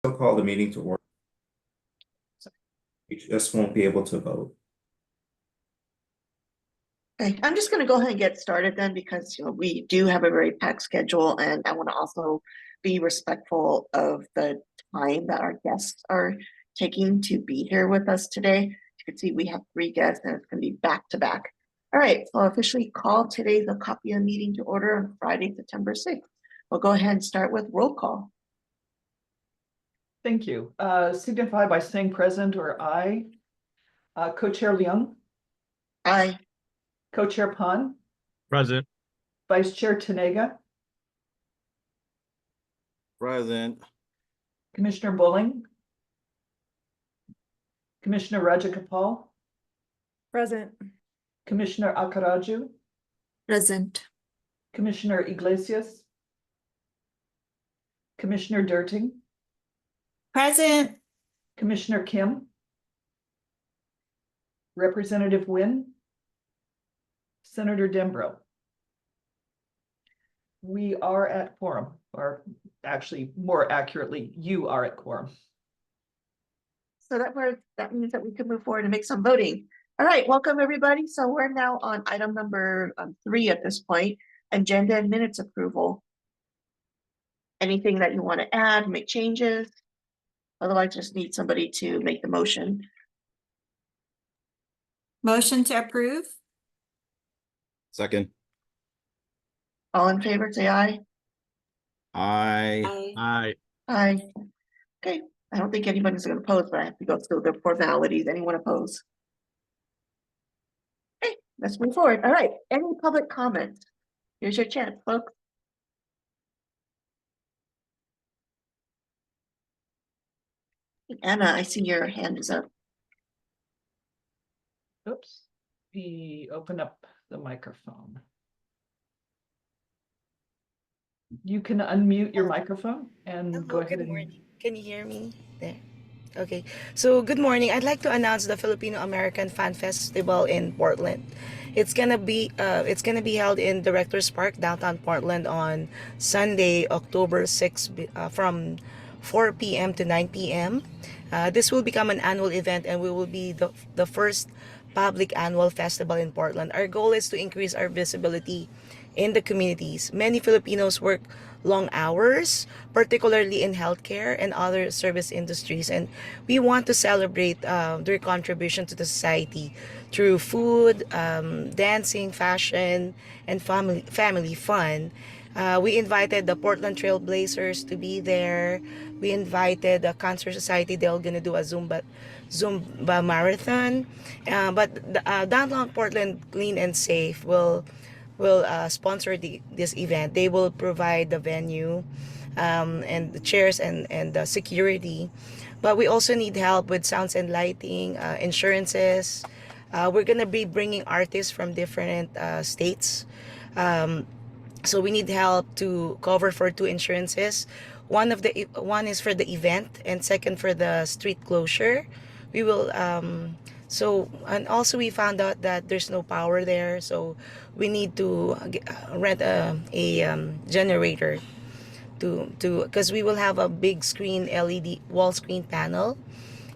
Still call the meeting to order. You just won't be able to vote. Okay, I'm just gonna go ahead and get started then because we do have a very packed schedule and I want to also be respectful of the time that our guests are taking to be here with us today. You can see we have 3 guests and it's gonna be back to back. All right, so I'll officially call today's OCAPIA meeting to order on Friday, September 6th. We'll go ahead and start with roll call. Thank you. Signify by saying present or aye. Co-chair Leung, Aye. co-chair Pan, Present. vice chair Tanega, Present. Commissioner Bulling, Commissioner Rajagopal, Present. Commissioner Akaraju, Present. Commissioner Iglesias, Commissioner Derting, Present. Commissioner Kim, Representative Wynn, Senator Dembro. We are at quorum, or actually more accurately, you are at quorum. So that means that we can move forward and make some voting. All right, welcome everybody. So we're now on item number 3 at this point, agenda and minutes approval. Anything that you want to add, make changes? Otherwise, just need somebody to make the motion. Motion to approve? Second. All in favor, say aye. Aye. Aye. Aye. Okay, I don't think anybody's gonna oppose, but I have to go through the formalities. Anyone oppose? Okay, let's move forward. All right, any public comments? Here's your chance, folks. Anna, I see your hand is up. Oops, we open up the microphone. You can unmute your microphone and Hello, go ahead good and. morning. Can you hear me? There. Okay. So good morning. I'd like to announce the Filipino American Fan Festival in Portland. It's gonna be held in Directors Park, downtown Portland on Sunday, October 6th, from 4 p.m. to 9 p.m. This will become an annual event and we will be the first public annual festival in Portland. Our goal is to increase our visibility in the communities. Many Filipinos work long hours, particularly in healthcare and other service industries, and we want to celebrate their contribution to the society through food, dancing, fashion, and family fun. We invited the Portland Trailblazers to be there. We invited the Cancer Society. They're gonna do a Zumba marathon. But Downtown Portland Clean and Safe will sponsor this event. They will provide the venue and the chairs and the security. But we also need help with sounds and lighting, insurances. We're gonna be bringing artists from different states. So we need help to cover for 2 insurances. One is for the event and second for the street closure. We will and also we found out that there's no power there, so we need to rent a generator because we will have a big screen LED wall screen panel,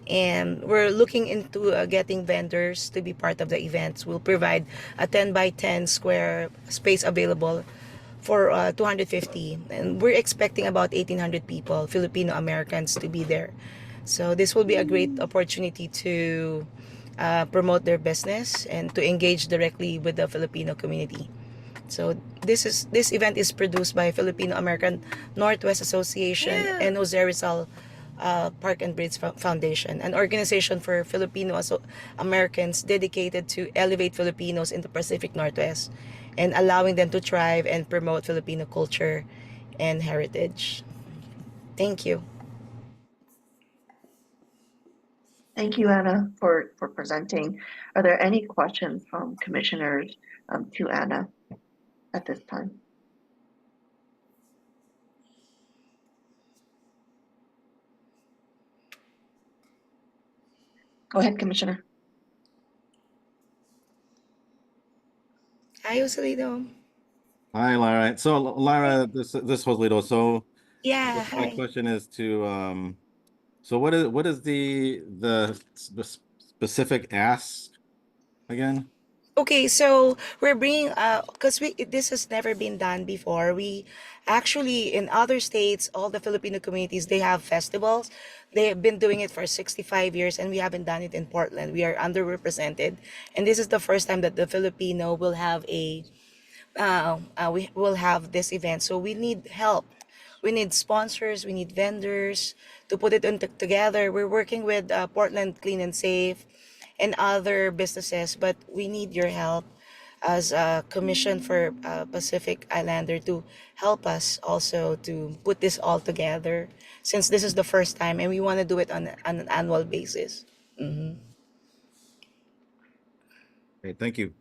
and we're looking into getting vendors to be part of the events. We'll provide a 10 by 10 square space available for 250, and we're expecting about 1,800 people, Filipino Americans, to be there. So this will be a great opportunity to promote their business and to engage directly with the Filipino community. So this event is produced by Filipino American Northwest Association and Jose Rizal Park and Bridge Foundation, an organization for Filipino Americans dedicated to elevate Filipinos in the Pacific Northwest and allowing them to thrive and promote Filipino culture and heritage. Thank you. Thank you, Anna, for presenting. Are there any questions from commissioners to Anna at this time? Go ahead, Commissioner. Hi, Joselito. Hi, Lara. So, Lara, this was Lito. So, Yeah, my hi. question is to So what is the specific ask again? Okay, so we're bringing because this has never been done before. We actually in other states, all the Filipino communities they have festivals. They've been doing it for 65 years, and we haven't done it in Portland. We are underrepresented, and this is the first time that the Filipino will have a we will have this event. So we need help. We need sponsors. We need vendors to put it together. We're working with Portland Clean and Safe and other businesses, but we need your help as a commission for Pacific Islander to help us also to put this all together since this is the first time and we want to do it on an annual basis. Mhm. Okay, thank you.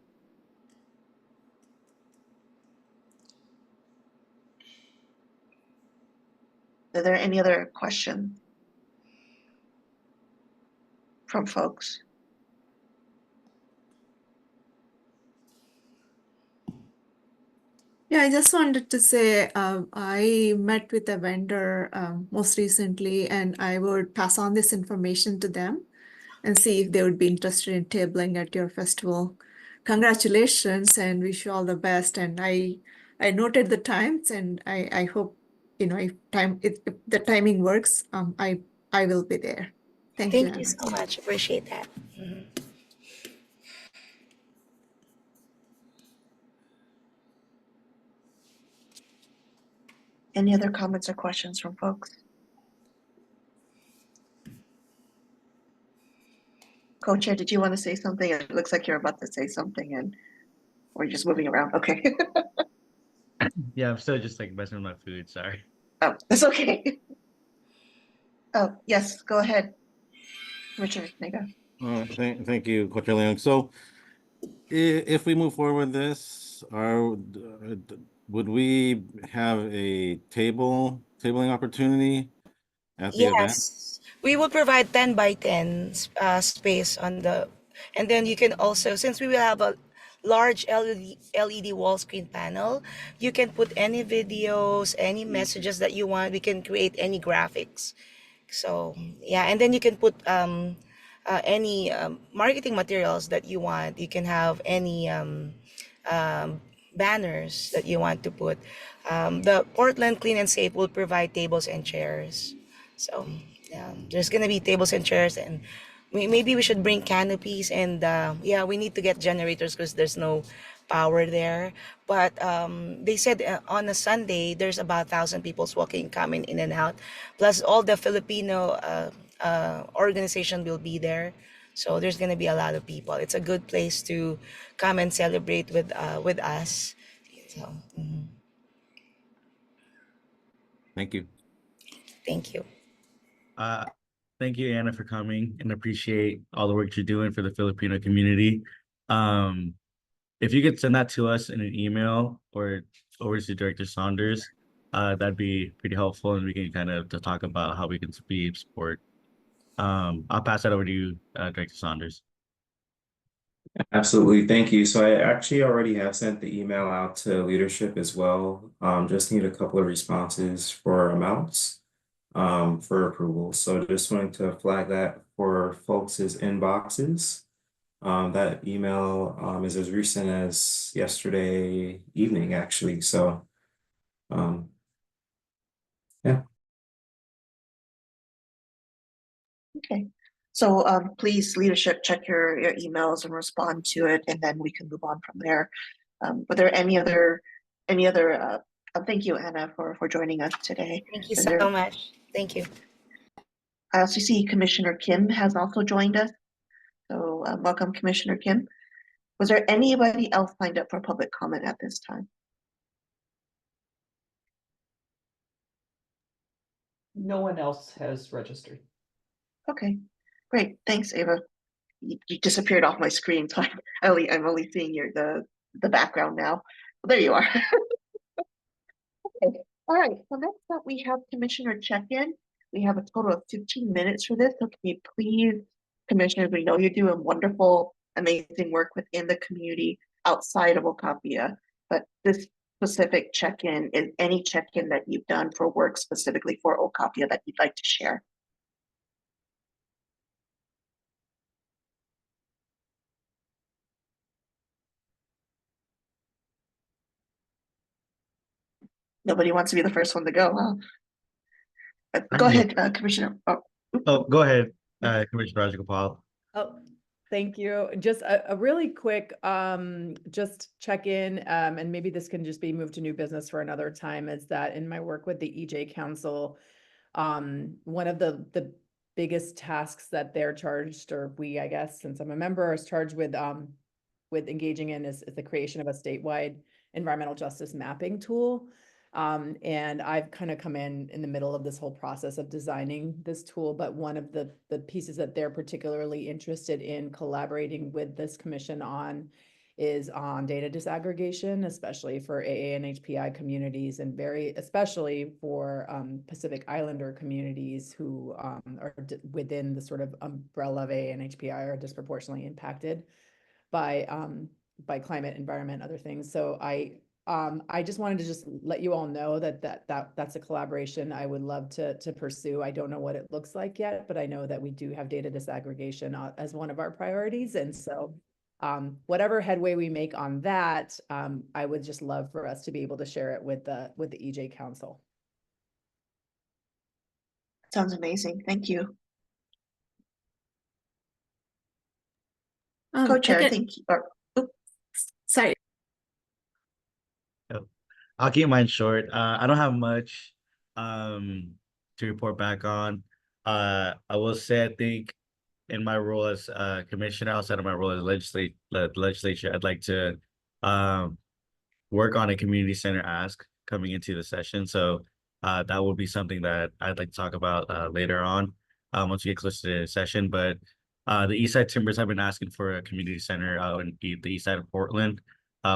Are there any other questions from folks? Yeah, I just wanted to say I met with a vendor most recently, and I would pass on this information to them and see if they would be interested in tabling at your festival. Congratulations and wish you all the best. And I noted the times, and I hope if the timing works, I will be there. Thank you, Thank you Anna. so much. Appreciate that. Mhm. Any other comments or questions from folks? Co-chair, did you want to say something? It looks like you're about to say something and we're just moving around. Okay. Yeah, I'm still just like messing with my food. Sorry. Oh, that's okay. Oh, yes, go ahead. Richard, Nega. Thank you, Coach Leung. So if we move forward with this, would we have a tabling opportunity at the event? Yes, we will provide 10 by 10 space on the, and then you can also, since we will have a large LED wall screen panel, you can put any videos, any messages that you want. We can create any graphics. So yeah, and then you can put any marketing materials that you want. You can have any um, banners that you want to put. The Portland Clean and Safe will provide tables and chairs. So yeah, there's gonna be tables and chairs, and maybe we should bring canopies, and yeah, we need to get generators because there's no power there. But they said on a Sunday there's about 1,000 people walking, coming in and out. Plus all the Filipino organization will be there. So there's gonna be a lot of people. It's a good place to come and celebrate with us. So Thank you. thank you. Uh, Thank you, Anna, for coming and appreciate all the work you're doing for the Filipino community. If you could send that to us in an email or over to Director Saunders, that'd be pretty helpful, and we can kind of to talk about how we can be support. I'll pass that over to you, Director Saunders. Absolutely, thank you. So I actually already have sent the email out to leadership as well. Just need a couple of responses for amounts for approval. So just wanted to flag that for folks' inboxes. That email is as recent as yesterday evening, actually. So yeah. Okay. So please, leadership, check your emails and respond to it, and then we can move on from there. Were there any other thank you, Anna, for joining us today. Thank you Are so there- much. Thank you. I also see Commissioner Kim has also joined us. So welcome, Commissioner Kim. Was there anybody else signed up for public comment at this time? No one else has registered. Okay, great. Thanks, Ava. You disappeared off my screen, so I'm only seeing the background now. Well, there you are. Okay. All right. So next up, we have Commissioner check-in. We have a total of 15 minutes for this. So can you please, Commissioners, we know you're doing wonderful, amazing work within the community outside of OCAPIA, but this specific check-in is any check-in that you've done for work specifically for OCAPIA that you'd like to share. Nobody wants to be the first one to go, huh? I Go can go. ahead, Commissioner. Oh, Oh, go ahead, Commissioner Rajagopal. Oh, thank you. Just a really quick, just check in, and maybe this can just be moved to new business for another time, is that in my work with the EJ Council, one of the biggest tasks that they're charged, or we, I guess, since I'm a member, is charged with engaging in is the creation of a statewide environmental justice mapping tool. And I've kind of come in the middle of this whole process of designing this tool, but one of the pieces that they're particularly interested in collaborating with this commission on is on data disaggregation, especially for AA and HPI communities, and especially for Pacific Islander communities who are within the sort of umbrella of AA and HPI are disproportionately impacted by climate, environment, other things. So I just wanted to just let you all know that's a collaboration I would love to pursue. I don't know what it looks like yet, but I know that we do have data disaggregation as one of our priorities. And so whatever headway we make on that, I would just love for us to be able to share it with the EJ Council. sounds amazing. Thank you. Co-chair, I think, or, Sorry. I'll keep mine short. I don't have much to report back on. I will say, I think in my role as commissioner, outside of my role as legislature, I'd like to work on a community center ask coming into the session. So that will be something that I'd like to talk about later on once we get closer to the session. But the East Side Timbers have been asking for a community center in the east side of Portland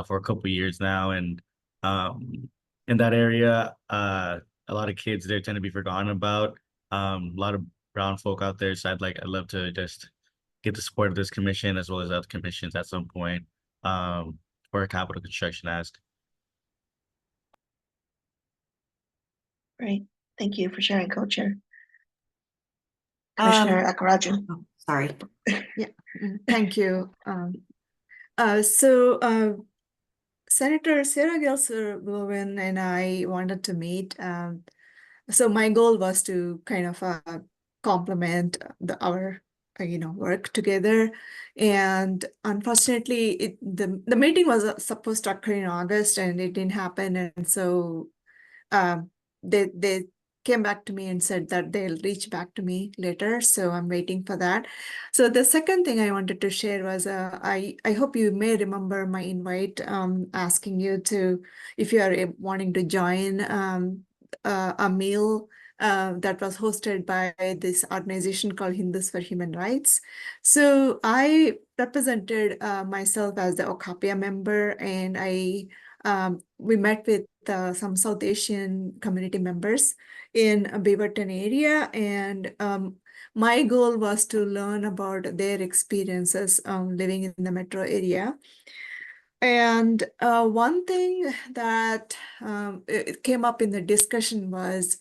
for a couple of years now. And in that area, a lot of kids there tend to be forgotten about. A lot of brown folk out there. So I'd love to just get the support of this commission as well as other commissions at some point for a capital construction ask. great. Thank you for sharing, co-chair. Commissioner Akaraju. Oh, sorry. Thank you. Senator Sarah Gilser-Lewin and I wanted to meet. So my goal was to kind of complement our work together, and unfortunately, the meeting was supposed to occur in August, and it didn't happen, and so they came back to me and said that they'll reach back to me later. So I'm waiting for that. So the second thing I wanted to share was I hope you may remember my invite asking you to, if you are wanting to join a meal that was hosted by this organization called Hindus for Human Rights. So I represented myself as the OCAPIA member, and we met with some South Asian community members in Beaverton area, and my goal was to learn about their experiences living in the metro area. And one thing that it came up in the discussion was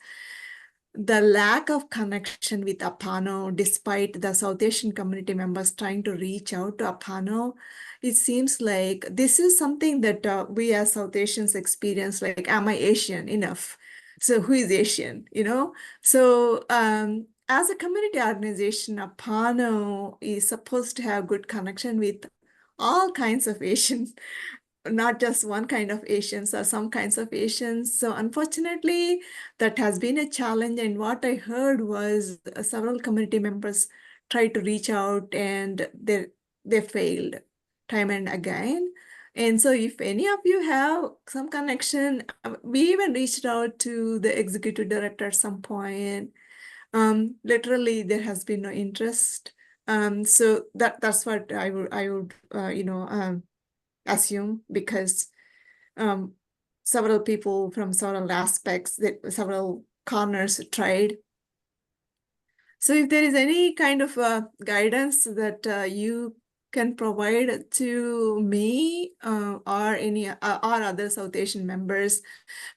the lack of connection with Apano, despite the South Asian community members trying to reach out to Apano. It seems like this is something that we as South Asians experience, like, am I Asian enough? So who is Asian, So as a community organization, Apano is supposed to have good connection with all kinds of Asians, not just one kind of Asians or some kinds of Asians. So unfortunately, that has been a challenge. And what I heard was several community members tried to reach out and they failed time and again. And so if any of you have some connection, we even reached out to the executive director at some point. Literally, there has been no interest. So that's what I would assume, because several people from several aspects, several corners tried. So if there is any kind of guidance that you can provide to me or any or other South Asian members.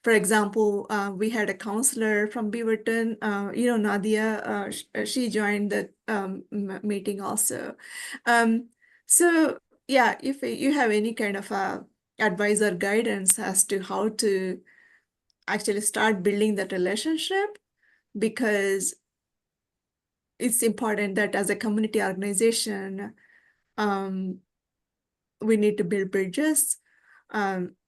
For example, we had a counselor from Beaverton, Nadia, she joined the meeting also. So yeah, if you have any kind of advice or guidance as to how to actually start building that relationship, because it's important that as a community organization, we need to build bridges.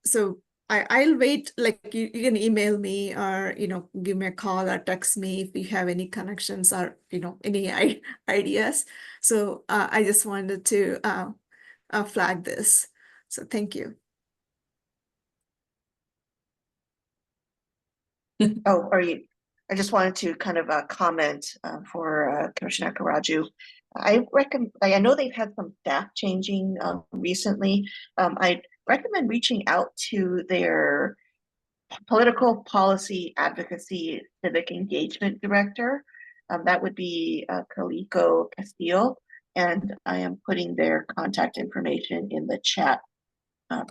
So I'll wait, like you can email me, or, give me a call or text me if you have any connections or, any ideas. So I just wanted to flag this. So thank you. Oh, I just wanted to kind of comment for Commissioner Karaju. I know they've had some staff changing recently. I recommend reaching out to their political policy advocacy civic engagement director. That would be Calico Castillo, and I am putting their contact information in the chat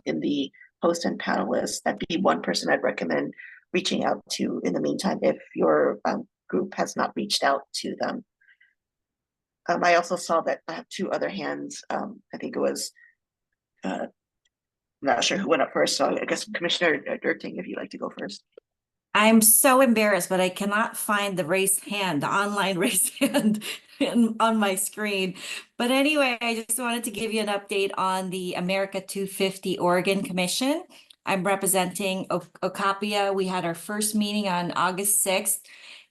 in the host and panelists. That'd be one person I'd recommend reaching out to in the meantime if your group has not reached out to them. I also saw that I have two other hands. I think it was, I'm not sure who went up first, so I guess Commissioner Dirting, if you'd like to go first. I'm so embarrassed, but I cannot find the raised hand, the online raised hand on my screen. But anyway, I just wanted to give you an update on the America 250 Oregon Commission. I'm representing OCAPIA. We had our first meeting on August 6th.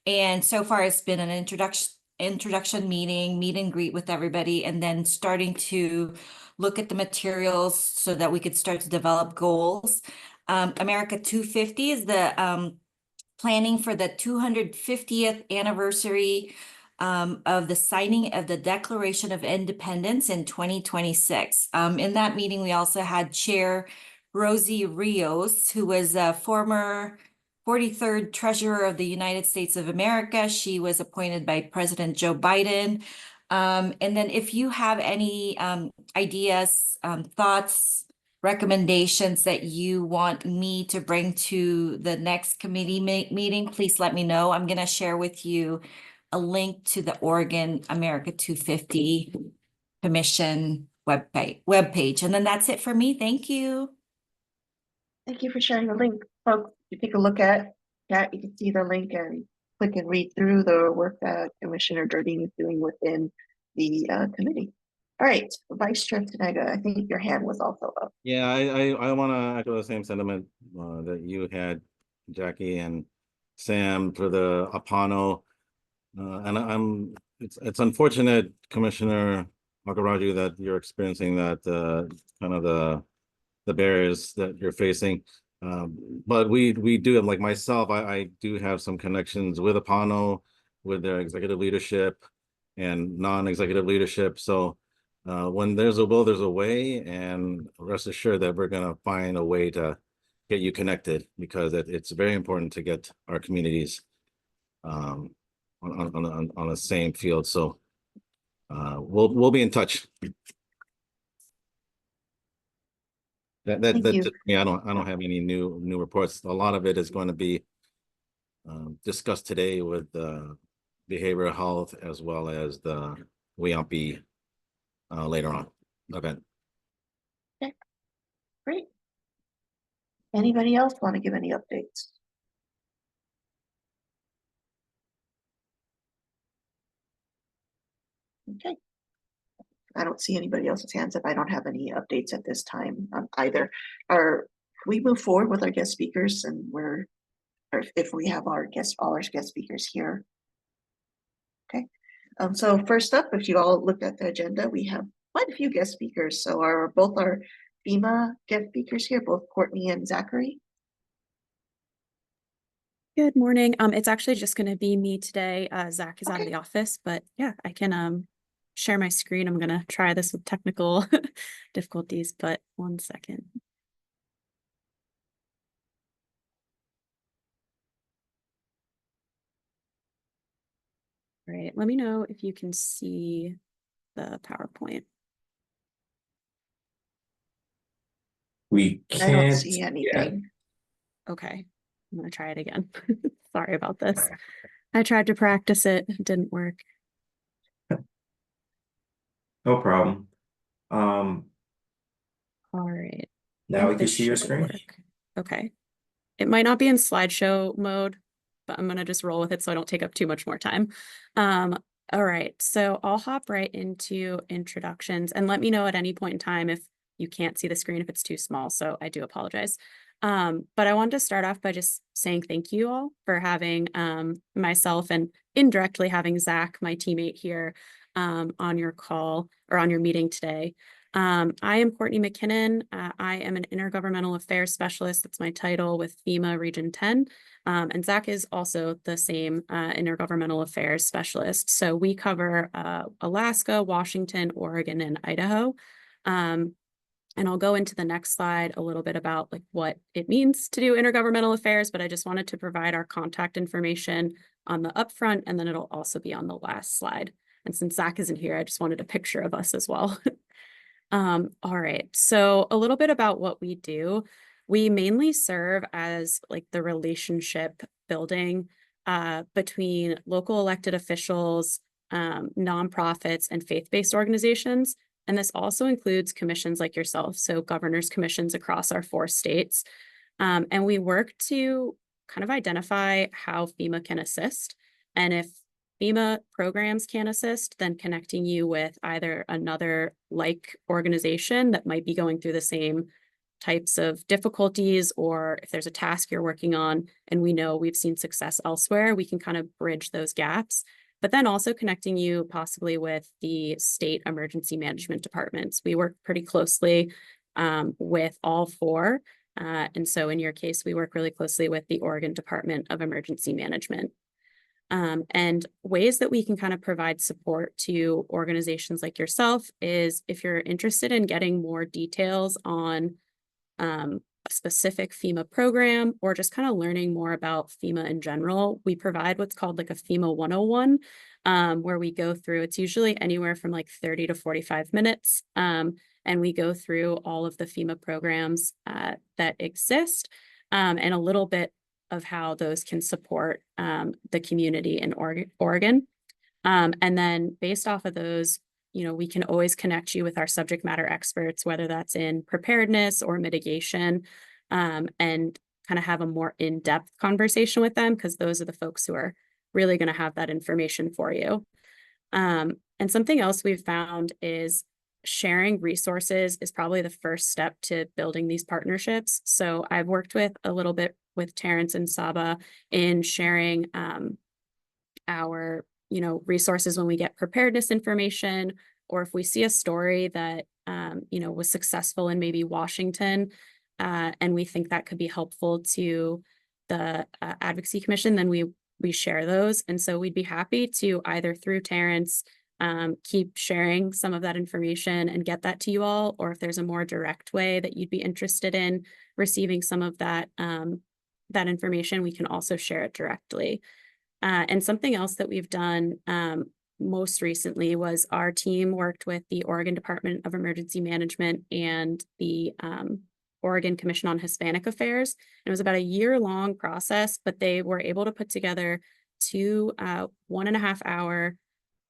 And so far it's been an introduction meeting, meet and greet with everybody, and then starting to look at the materials so that we could start to develop goals. America 250 is the planning for the 250th anniversary of the signing of the Declaration of Independence in 2026. In that meeting, we also had Chair Rosie Rios, who was a former 43rd Treasurer of the United States of America. She was appointed by President Joe Biden. And then if you have any ideas, thoughts, recommendations that you want me to bring to the next committee meeting, please let me know. I'm going to share with you a link to the Oregon America 250 Commission webpage. And then that's it for me. Thank you. Thank you for sharing the link, folks. You take a look at that, you can see the link and click and read through the work that Commissioner Dirting is doing within the committee. All right, Vice Chair Tenega, I think your hand was also up. Yeah, I want to echo the same sentiment that you had, Jackie and Sam, for the Apano. And it's unfortunate, Commissioner Makaraju, that you're experiencing that kind of the barriers that you're facing. But we do, like myself, I do have some connections with Apano, with their executive leadership and non-executive leadership. So when there's a will, there's a way, and rest assured that we're going to find a way to get you connected, because it's very important to get our communities on the same field. So we'll be in touch. That's just me. I don't have any new reports. A lot of it is going to be discussed today with behavioral health, as well as the WIAMPI later on event. Okay, great. Anybody else want to give any updates? Okay. I don't see anybody else's hands up. I don't have any updates at this time either. Can we move forward with our guest speakers, and or if we have all our guest speakers here? Okay. So first up, if you all looked at the agenda, we have quite a few guest speakers. So both our FEMA guest speakers here, both Courtney and Zachary. Good morning. It's actually just going to be me today. Zach is out of the office, but yeah, I can share my screen. I'm going to try this with technical difficulties, but 1 second. All right, let me know if you can see the PowerPoint. We I can't don't see anything. Okay, I'm going to try it again. Sorry about this. I tried to practice it. It didn't work. No problem. All right. Now we can This see your should screen. work. Okay. it might not be in slideshow mode, but I'm gonna just roll with it so I don't take up too much more time. All right, so I'll hop right into introductions and let me know at any point in time if you can't see the screen, if it's too small, so I do apologize. But I wanted to start off by just saying thank you all for having myself and indirectly having Zach, my teammate here, on your call or on your meeting today. I am Courtney McKinnon. I am an intergovernmental affairs specialist. That's my title with FEMA Region 10. And Zach is also the same intergovernmental affairs specialist. So we cover Alaska, Washington, Oregon, and Idaho. And I'll go into the next slide a little bit about like what it means to do intergovernmental affairs, but I just wanted to provide our contact information on the upfront, and then it'll also be on the last slide. And since Zach isn't here, I just wanted a picture of us as well. All right, so a little bit about what we do. We mainly serve as like the relationship building between local elected officials, nonprofits, and faith-based organizations. And this also includes commissions like yourself, so governor's commissions across our 4 states. And we work to kind of identify how FEMA can assist. And if FEMA programs can assist, then connecting you with either another like organization that might be going through the same types of difficulties, or if there's a task you're working on and we know we've seen success elsewhere, we can kind of bridge those gaps. But then also connecting you possibly with the state emergency management departments. We work pretty closely with all 4. And so in your case, we work really closely with the Oregon Department of Emergency Management. And ways that we can kind of provide support to organizations like yourself is if you're interested in getting more details on a specific FEMA program or just kind of learning more about FEMA in general, we provide what's called like a FEMA 101, where we go through, it's usually anywhere from like 30 to 45 minutes. And we go through all of the FEMA programs that exist and a little bit of how those can support the community in Oregon. And then based off of those, you know, we can always connect you with our subject matter experts, whether that's in preparedness or mitigation, and kind of have a more in-depth conversation with them, because those are the folks who are really going to have that information for you. And something else we've found is sharing resources is probably the first step to building these partnerships. So I've worked with a little bit with Terrence and Saba in sharing our resources when we get preparedness information, or if we see a story that was successful in maybe Washington, and we think that could be helpful to the Advocacy Commission, then we share those. And so we'd be happy to either through Terrence keep sharing some of that information and get that to you all, or if there's a more direct way that you'd be interested in receiving some of that that information, we can also share it directly. And something else that we've done most recently was our team worked with the Oregon Department of Emergency Management and the Oregon Commission on Hispanic Affairs. It was about a year-long process, but they were able to put together 2 1.5-hour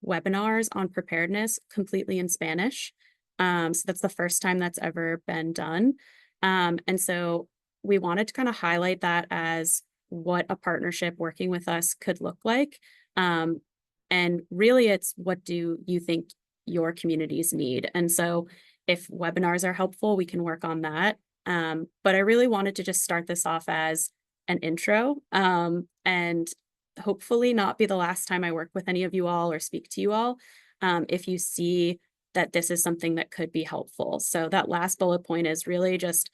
webinars on preparedness completely in Spanish. So that's the first time that's ever been done. And so we wanted to kind of highlight that as what a partnership working with us could look like. And really it's what do you think your communities need? And so if webinars are helpful, we can work on that. But I really wanted to just start this off as an intro and hopefully not be the last time I work with any of you all or speak to you all if you see that this is something that could be helpful. So that last bullet point is really just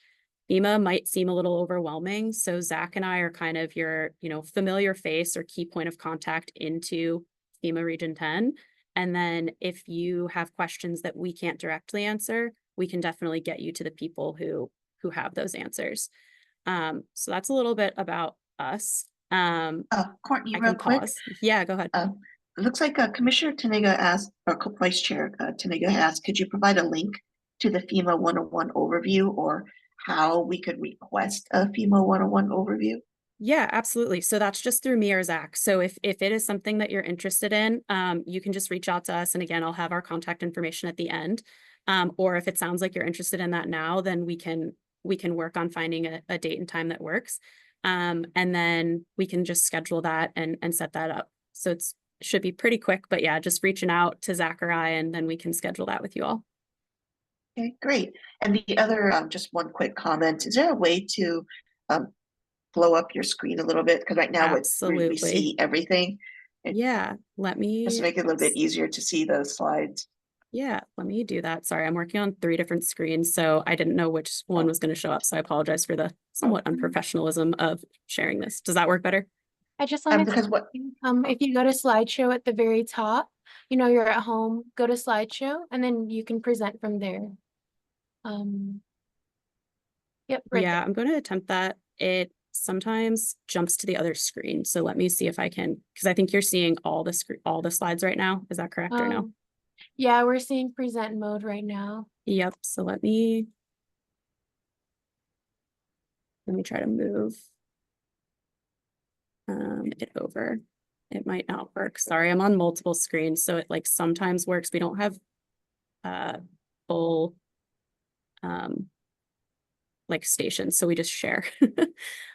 FEMA might seem a little overwhelming. So Zach and I are kind of your, familiar face or key point of contact into FEMA Region 10. And then if you have questions that we can't directly answer, we can definitely get you to the people who have those answers. So that's a little bit about us. Courtney, I real can quick. pause. Yeah, go ahead. It looks like Commissioner Tenega asked, or Vice Chair Tenega asked, could you provide a link to the FEMA 101 overview, or how we could request a FEMA 101 overview? Yeah, absolutely. So that's just through me or Zach. So if it is something that you're interested in, you can just reach out to us. And again, I'll have our contact information at the end. Or if it sounds like you're interested in that now, then we can work on finding a date and time that works. And then we can just schedule that and set that up. So should be pretty quick, but yeah, just reaching out to Zachariah and then we can schedule that with you all. Okay, great. And the other, just one quick comment, is there a way to blow up your screen a little bit? Because right now we Absolutely. see everything. Yeah, let me Just make it a little bit easier to see those slides. Yeah, let me do that. Sorry, I'm working on 3 different screens, so I didn't know which one was going to show up. So I apologize for the somewhat unprofessionalism of sharing this. Does that work better? I just wanted Because to, what, if you go to slideshow at the very top, you know, you're at home, go to slideshow, and then you can present from there. Yep, right Yeah, there. I'm going to attempt that. It sometimes jumps to the other screen. So let me see if I can, because I think you're seeing all the slides right now. Is that correct or no? Yeah, we're seeing present mode right now. Yep. So let me try to move it over. It might not work. Sorry, I'm on multiple screens, so it like sometimes works. We don't have full like stations, so we just share.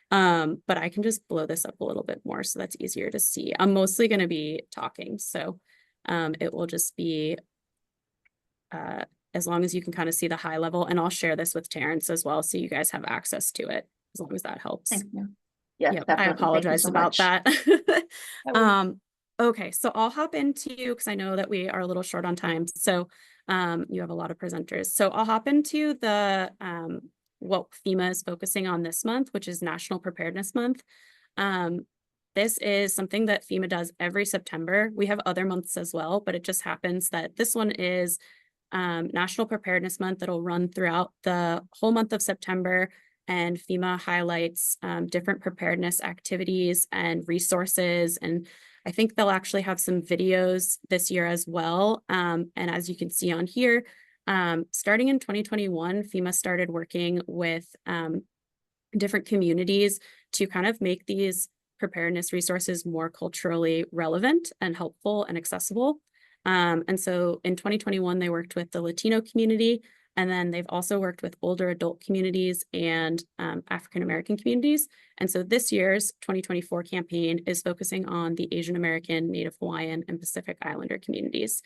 But I can just blow this up a little bit more so that's easier to see. I'm mostly going to be talking, so it will just be as long as you can kind of see the high level, and I'll share this with Terrence as well so you guys have access to it, as long as that helps. thank you. Yeah, Yep, I definitely. Thank you apologize so about much. that. works. Okay, so I'll hop into you because I know that we are a little short on time. So you have a lot of presenters. So I'll hop into the what FEMA is focusing on this month, which is National Preparedness Month. This is something that FEMA does every September. We have other months as well, but it just happens that this one is National Preparedness Month that'll run throughout the whole month of September. And FEMA highlights different preparedness activities and resources. And I think they'll actually have some videos this year as well. And as you can see on here, starting in 2021, FEMA started working with different communities to kind of make these preparedness resources more culturally relevant and helpful and accessible. And so in 2021, they worked with the Latino community, and then they've also worked with older adult communities and African-American communities. And so this year's 2024 campaign is focusing on the Asian American, Native Hawaiian, and Pacific Islander communities.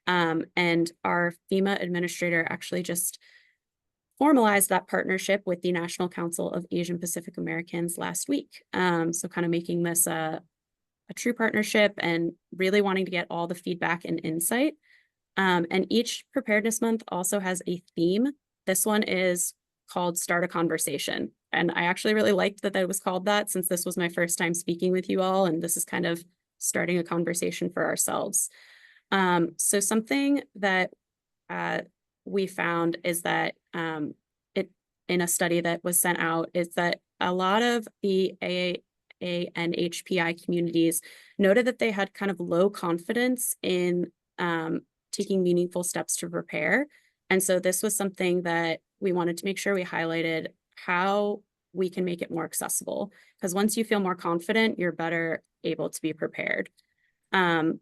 And our FEMA administrator actually just formalized that partnership with the National Council of Asian Pacific Americans last week. So kind of making this a true partnership and really wanting to get all the feedback and insight. And each preparedness month also has a theme. This one is called Start a Conversation. And I actually really liked that it was called that, since this was my first time speaking with you all. And this is kind of starting a conversation for ourselves. So something that we found is that in a study that was sent out is that a lot of the AA and HPI communities noted that they had kind of low confidence in taking meaningful steps to prepare. And so this was something that we wanted to make sure we highlighted how we can make it more accessible. Because once you feel more confident, you're better able to be prepared. And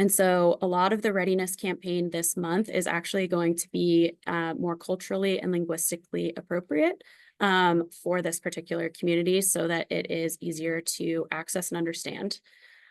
so a lot of the readiness campaign this month is actually going to be more culturally and linguistically appropriate for this particular community so that it is easier to access and understand.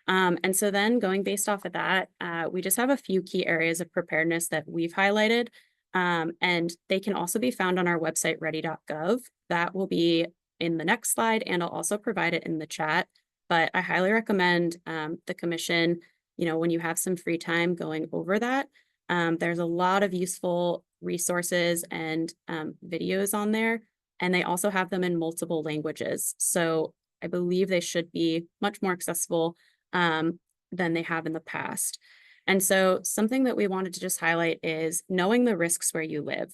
And so then going based off of that, we just have a few key areas of preparedness that we've highlighted, and they can also be found on our website, ready.gov. That will be in the next slide, and I'll also provide it in the chat. But I highly recommend the commission, when you have some free time, going over that. There's a lot of useful resources and videos on there, and they also have them in multiple languages. So I believe they should be much more accessible than they have in the past. And so something that we wanted to just highlight is knowing the risks where you live.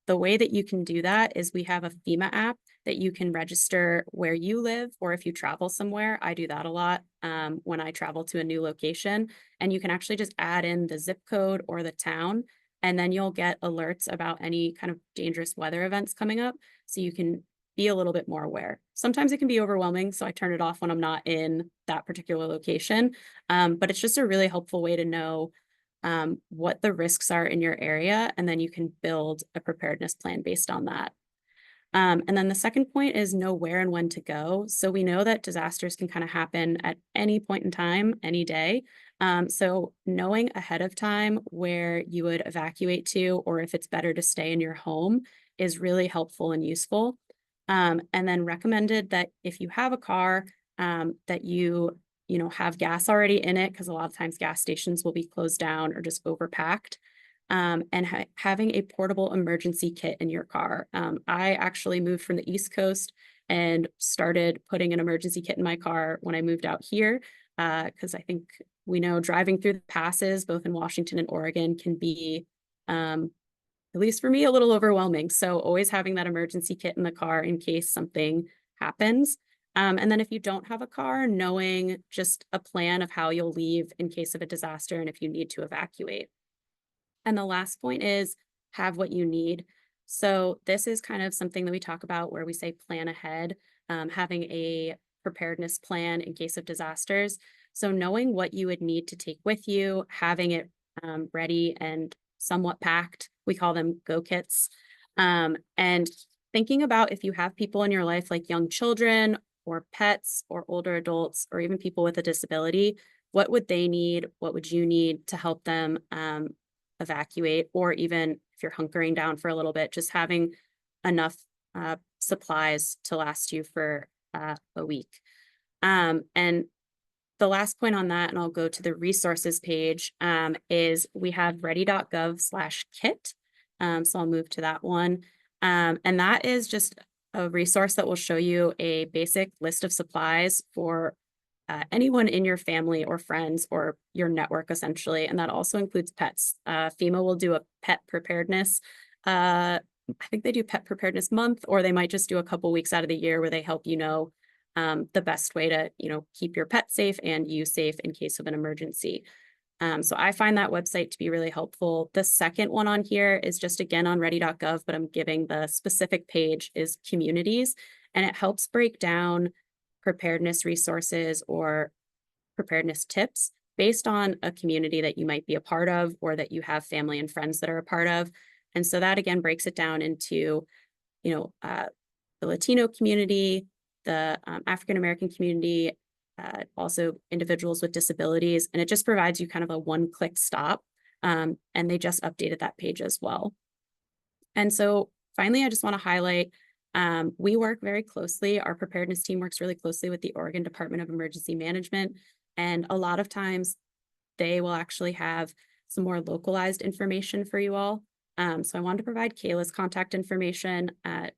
The way that you can do that is we have a FEMA app that you can register where you live, or if you travel somewhere. I do that a lot when I travel to a new location, and you can actually just add in the zip code or the town, and then you'll get alerts about any kind of dangerous weather events coming up, so you can be a little bit more aware. Sometimes it can be overwhelming, so I turn it off when I'm not in that particular location, but it's just a really helpful way to know what the risks are in your area, and then you can build a preparedness plan based on that. And then the second point is know where and when to go. So we know that disasters can kind of happen at any point in time, any day. So knowing ahead of time where you would evacuate to, or if it's better to stay in your home, is really helpful and useful. And then recommended that if you have a car, that you have gas already in it, because a lot of times gas stations will be closed down or just overpacked. And having a portable emergency kit in your car. I actually moved from the East Coast and started putting an emergency kit in my car when I moved out here, because I think we know driving through the passes, both in Washington and Oregon, can be, at least for me, a little overwhelming. So always having that emergency kit in the car in case something happens. And then if you don't have a car, knowing just a plan of how you'll leave in case of a disaster and if you need to evacuate. And the last point is have what you need. So this is kind of something that we talk about where we say plan ahead, having a preparedness plan in case of disasters. So knowing what you would need to take with you, having it ready and somewhat packed. We call them go kits. And thinking about if you have people in your life like young children or pets or older adults or even people with a disability, what would they need? What would you need to help them evacuate? Or even if you're hunkering down for a little bit, just having enough supplies to last you for a week. And the last point on that, and I'll go to the resources page, is we have ready.gov/kit. So I'll move to that one. And that is just a resource that will show you a basic list of supplies for anyone in your family or friends or your network, essentially. And that also includes pets. FEMA will do a pet preparedness. I think they do pet preparedness month, or they might just do a couple weeks out of the year where they help you know the best way to, keep your pet safe and you safe in case of an emergency. So I find that website to be really helpful. The second one on here is just again on ready.gov, but I'm giving the specific page is communities, and it helps break down preparedness resources or preparedness tips based on a community that you might be a part of or that you have family and friends that are a part of. And so that again breaks it down into, the Latino community, the African-American community, also individuals with disabilities, and it just provides you kind of a one-click stop. And they just updated that page as well. And so finally, I just want to highlight, we work very closely, our preparedness team works really closely with the Oregon Department of Emergency Management. And a lot of times they will actually have some more localized information for you all. So I wanted to provide Kayla's contact information.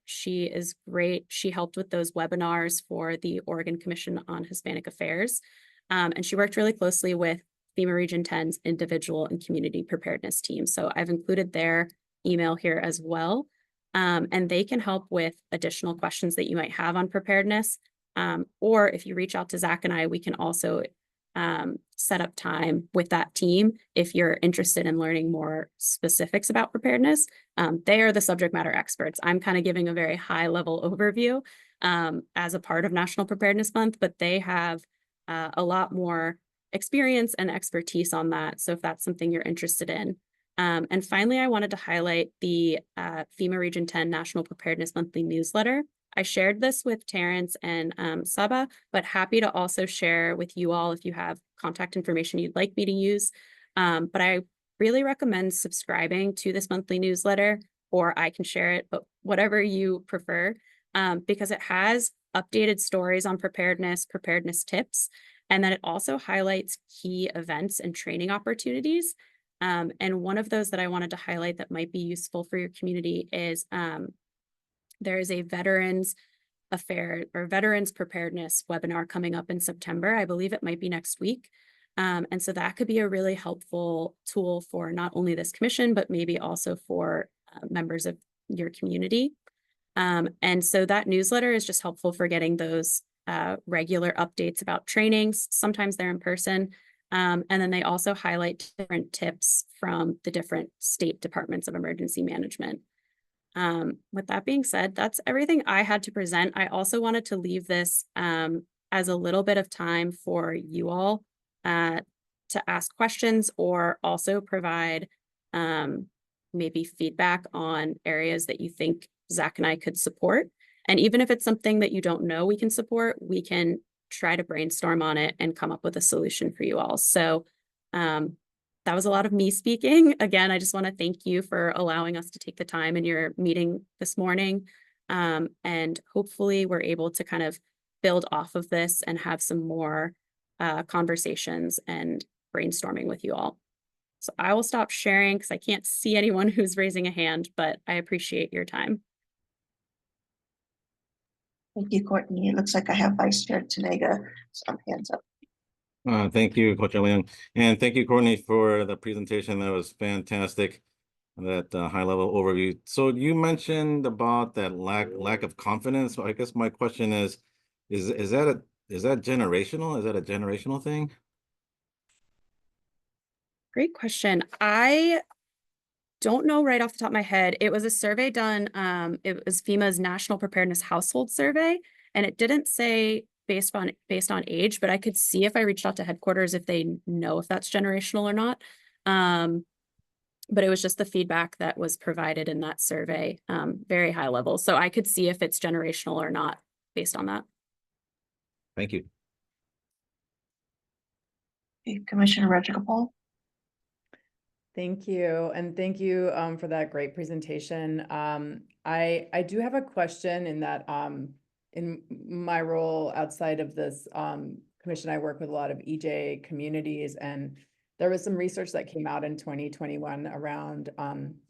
She is great. She helped with those webinars for the Oregon Commission on Hispanic Affairs. And she worked really closely with FEMA Region 10's individual and community preparedness team. So I've included their email here as well. And they can help with additional questions that you might have on preparedness. Or if you reach out to Zach and I, we can also set up time with that team if you're interested in learning more specifics about preparedness. They are the subject matter experts. I'm kind of giving a very high level overview as a part of National Preparedness Month, but they have a lot more experience and expertise on that. So if that's something you're interested in. And finally, I wanted to highlight the FEMA Region 10 National Preparedness Monthly newsletter. I shared this with Terrence and Saba, but happy to also share with you all if you have contact information you'd like me to use. But I really recommend subscribing to this monthly newsletter, or I can share it, but whatever you prefer, because it has updated stories on preparedness tips, and then it also highlights key events and training opportunities. And one of those that I wanted to highlight that might be useful for your community is there is a Veterans Affair or Veterans Preparedness webinar coming up in September. I believe it might be next week. And so that could be a really helpful tool for not only this commission, but maybe also for members of your community. And so that newsletter is just helpful for getting those regular updates about trainings. Sometimes they're in person. And then they also highlight different tips from the different state departments of emergency management. With that being said, that's everything I had to present. I also wanted to leave this as a little bit of time for you all to ask questions or also provide maybe feedback on areas that you think Zach and I could support. And even if it's something that you don't know we can support, we can try to brainstorm on it and come up with a solution for you all. So that was a lot of me speaking. Again, I just want to thank you for allowing us to take the time in your meeting this morning. And hopefully we're able to kind of build off of this and have some more conversations and brainstorming with you all. So I will stop sharing because I can't see anyone who's raising a hand, but I appreciate your time. Thank you, Courtney. It looks like I have Vice Chair Tanega, some hands up. Thank you, Coach Leung, and thank you, Courtney, for the presentation. That was fantastic. That high-level overview. So you mentioned about that lack of confidence. So I guess my question is that generational? Is that a generational thing? Great question. I don't know right off the top of my head. It was a survey done. It was FEMA's National Preparedness Household Survey, and it didn't say based on age, but I could see if I reached out to headquarters if they know if that's generational or not. But it was just the feedback that was provided in that survey, very high level. So I could see if it's generational or not based on that. Thank you. Okay, Commissioner Rajagopal. Thank you. And thank you for that great presentation. I do have a question in that in my role outside of this commission, I work with a lot of EJ communities, and there was some research that came out in 2021 around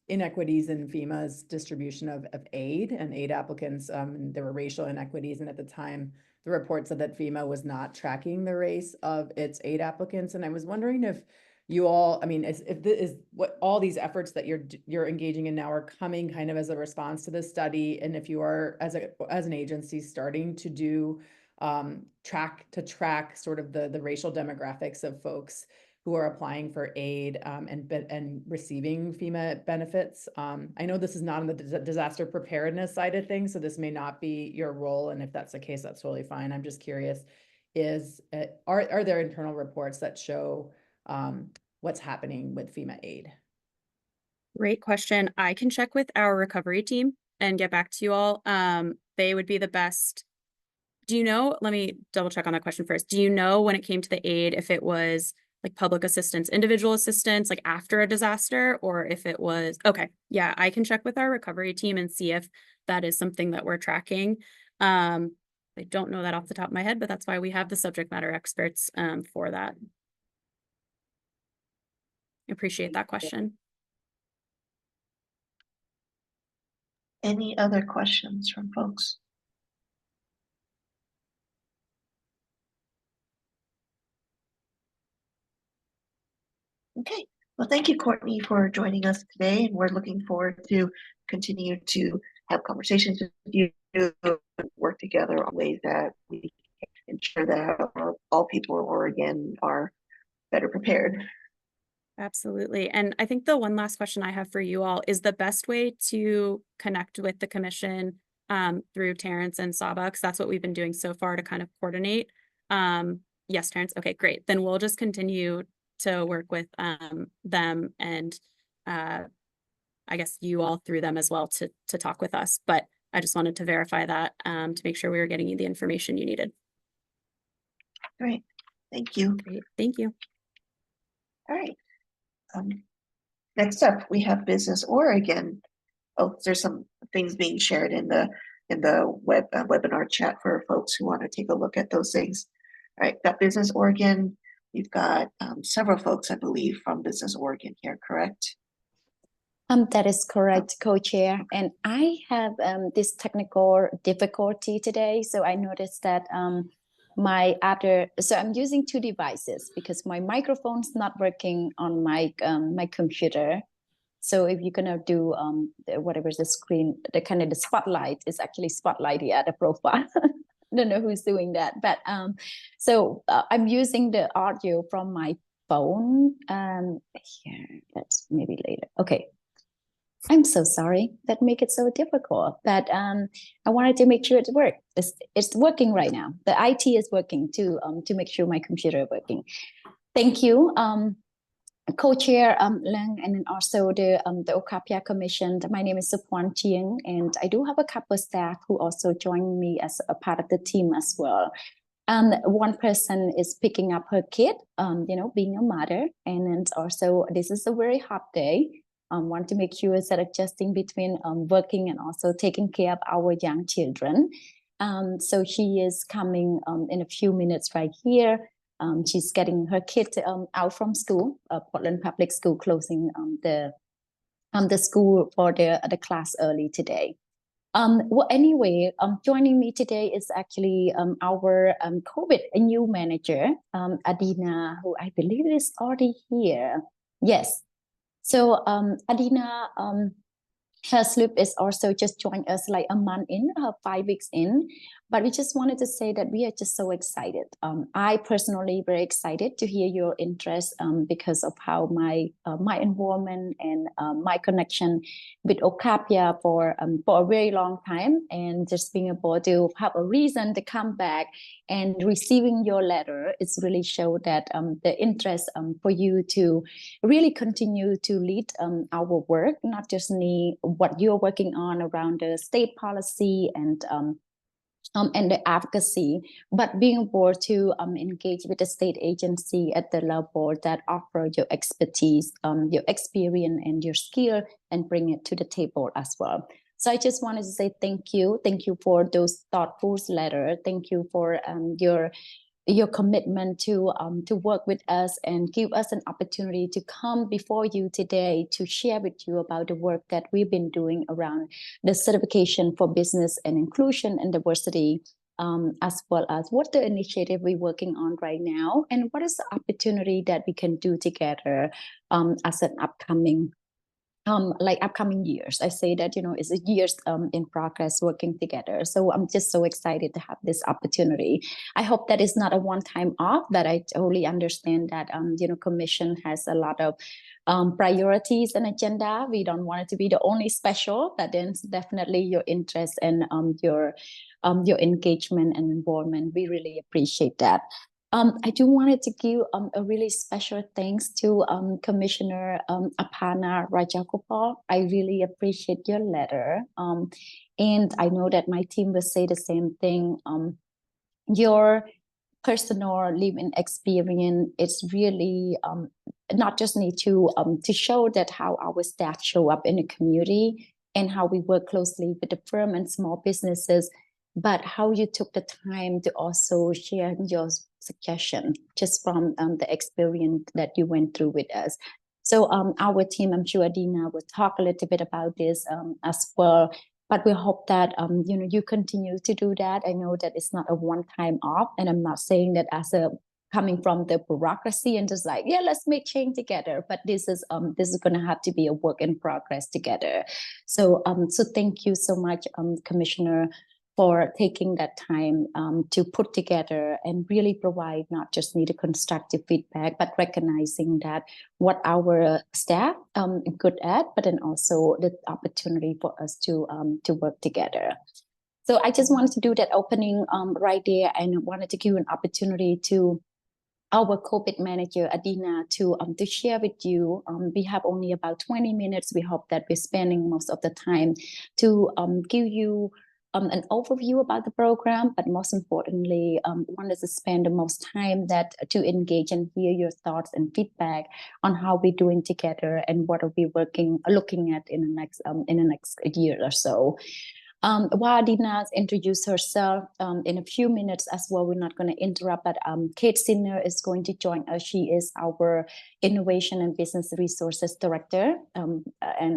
inequities in FEMA's distribution of aid and aid applicants. And there were racial inequities, and at the time, the report said that FEMA was not tracking the race of its aid applicants. And I was wondering if you all, I mean, is what all these efforts that you're engaging in now are coming kind of as a response to this study, and if you are as an agency starting to do track sort of the racial demographics of folks who are applying for aid and receiving FEMA benefits. I know this is not on the disaster preparedness side of things, so this may not be your role, and if that's the case, that's totally fine. I'm just curious, are there internal reports that show what's happening with FEMA aid? Great question. I can check with our recovery team and get back to you all. They would be the best. Do you know, let me double check on that question first. Do you know when it came to the aid, if it was like public assistance, individual assistance, like after a disaster, or if it was, okay, yeah, I can check with our recovery team and see if that is something that we're tracking. I don't know that off the top of my head, but that's why we have the subject matter experts for that. Appreciate that question. Any other questions from folks? Okay, well, thank you, Courtney, for joining us today, and we're looking forward to continue to have conversations with you, work together on ways that we ensure that all people in Oregon are better prepared. Absolutely. And I think the one last question I have for you all is the best way to connect with the commission through Terrence and Saba, because that's what we've been doing so far to kind of coordinate. Yes, Terrence. Okay, great. Then we'll just continue to work with them and I guess you all through them as well to talk with us. But I just wanted to verify that to make sure we were getting you the information you needed. Great, thank you. Great. Thank you. All right. Next up, we have Business Oregon. Oh, there's some things being shared in the webinar chat for folks who want to take a look at those things. All right, got Business Oregon. We've got several folks, I believe, from Business Oregon here, correct? That is correct, co-chair. And I have this technical difficulty today. So I noticed that so I'm using two devices because my microphone's not working on my my computer. So if you're gonna do whatever the screen, the kind of the spotlight is actually spotlight the profile. I don't know who's doing that, but so I'm using the audio from my phone. Here, that's maybe later. Okay. I'm so sorry that make it so difficult, but I wanted to make sure it worked. It's working right now. The IT is working to make sure my computer is working. Thank you. co-chair Lang, and then also the OCAPIA Commission. My name is Supwan Chiang, and I do have a couple of staff who also join me as a part of the team as well. And one person is picking up her kid, being a mother, and then also this is a very hot day. Want to make sure that adjusting between working and also taking care of our young children. So she is coming in a few minutes right here. She's getting her kid out from school. Portland Public School closing the school for the class early today. Well, anyway, joining me today is actually our COVID new manager, Adina, who I believe is already here. Yes. So Adina Herslip is also just joined us like a month in, 5 weeks in. But we just wanted to say that we are just so excited. I personally very excited to hear your interest because of how my involvement and my connection with OCAPIA for a very long time, and just being able to have a reason to come back and receiving your letter, it's really showed that the interest for you to really continue to lead our work, not just what you're working on around the state policy and the advocacy, but being able to engage with the state agency at the level that offer your expertise, your experience and your skill, and bring it to the table as well. So I just wanted to say thank you. Thank you for those thoughtful letters. Thank you for your commitment to work with us and give us an opportunity to come before you today to share with you about the work that we've been doing around the certification for business and inclusion and diversity, as well as what the initiative we're working on right now and what is the opportunity that we can do together as an upcoming years. I say that, it's a years in progress working together. So I'm just so excited to have this opportunity. I hope that it's not a one-time off, that I totally understand that, commission has a lot of priorities and agenda. We don't want it to be the only special, but then definitely your interest and your engagement and involvement. We really appreciate that. I do wanted to give a really special thanks to Commissioner Apana Rajagopal. I really appreciate your letter. And I know that my team will say the same thing. Your personal living experience is really not just need to show that how our staff show up in the community and how we work closely with the firm and small businesses, but how you took the time to also share your suggestion just from the experience that you went through with us. So our team, I'm sure Adina will talk a little bit about this as well, but we hope that you continue to do that. I know that it's not a one-time off, and I'm not saying that as a coming from the bureaucracy and just like, yeah, let's make change together. But this is going to have to be a work in progress together. So thank you so much, Commissioner, for taking that time to put together and really provide not just need a constructive feedback, but recognizing that what our staff good at, but then also the opportunity for us to work together. So I just wanted to do that opening right there, and wanted to give an opportunity to our COVID manager, Adina, to share with you. We have only about 20 minutes. We hope that we're spending most of the time to give you an overview about the program, but most importantly, wanted to spend the most time to engage and hear your thoughts and feedback on how we're doing together and what are we looking at in the next year or so. While Adina introduced herself in a few minutes as well, we're not going to interrupt, but Kate Sinner is going to join us. She is our Innovation and Business Resources Director, and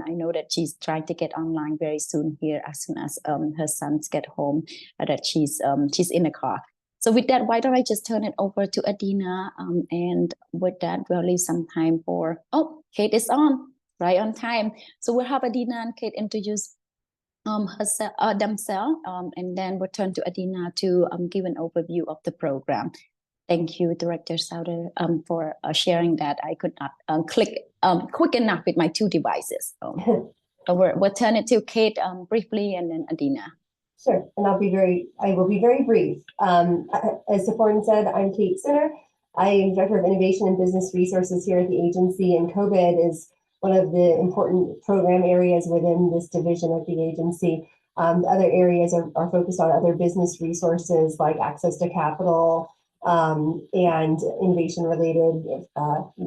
I know that she's trying to get online very soon here as soon as her sons get home, that she's in the car. So with that, why don't I just turn it over to Adina, and with that, we'll leave some time for, Kate is on, right on time. So we'll have Adina and Kate introduce themselves, and then we'll turn to Adina to give an overview of the program. Thank you, Director Sauter, for sharing that. I could not click quick enough with my two devices. So we'll turn it to Kate briefly, and then Adina. Sure, and I will be very brief. As Supwan said, I'm Kate Sinner. I am Director of Innovation and Business Resources here at the agency, and COVID is one of the important program areas within this division of the agency. The other areas are focused on other business resources like access to capital and innovation-related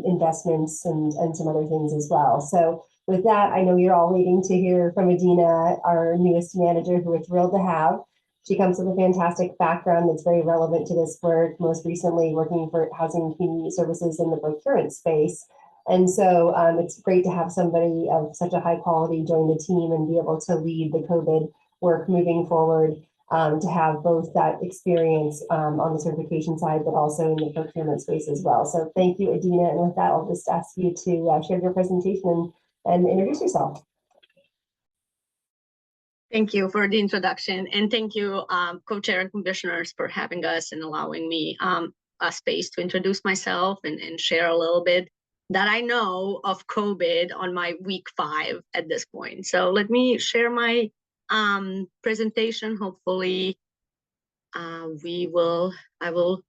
investments and some other things as well. So with that, I know you're all waiting to hear from Adina, our newest manager, who we're thrilled to have. She comes with a fantastic background that's very relevant to this work, most recently working for Housing and Community Services in the procurement space. And so it's great to have somebody of such a high quality join the team and be able to lead the COVID work moving forward, to have both that experience on the certification side, but also in the procurement space as well. So thank you, Adina. And with that, I'll just ask you to share your presentation and introduce yourself. Thank you for the introduction, and thank you, co-chair and commissioners, for having us and allowing me a space to introduce myself and share a little bit that I know of COVID on my week 5 at this point. So let me share my presentation. Hopefully, I will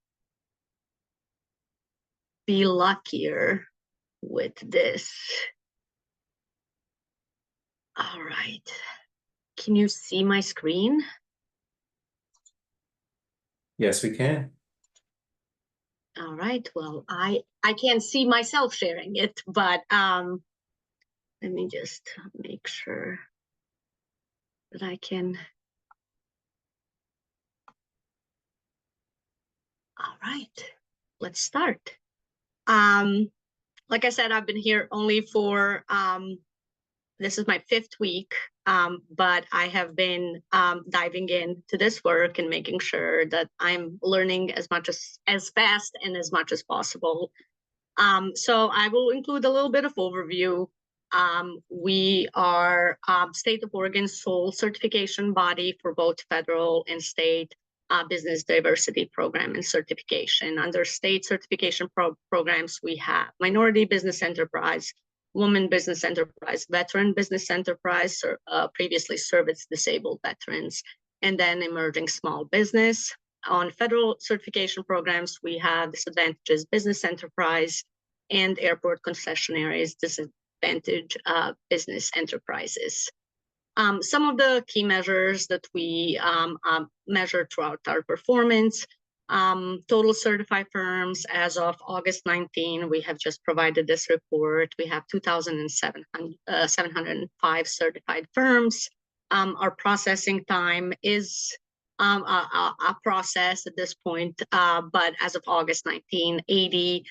be luckier with this. All right. Can you see my screen? Yes, we can. All right. Well, I can't see myself sharing it, but let me just make sure that I can. All right. Let's start. Like I said, I've been here only for this is my 5th week, but I have been diving into this work and making sure that I'm learning as fast and as much as possible. So I will include a little bit of overview. We are State of Oregon's sole certification body for both federal and state business diversity program and certification. Under state certification programs, we have minority business enterprise, women business enterprise, veteran business enterprise, or previously service disabled veterans, and then emerging small business. On federal certification programs, we have disadvantages business enterprise and airport concessionaires disadvantaged business enterprises. Some of the key measures that we measure throughout our performance. Total certified firms as of August 19, we have just provided this report. We have 2,705 certified firms. Our processing time is a process at this point, but as of August 19, 80%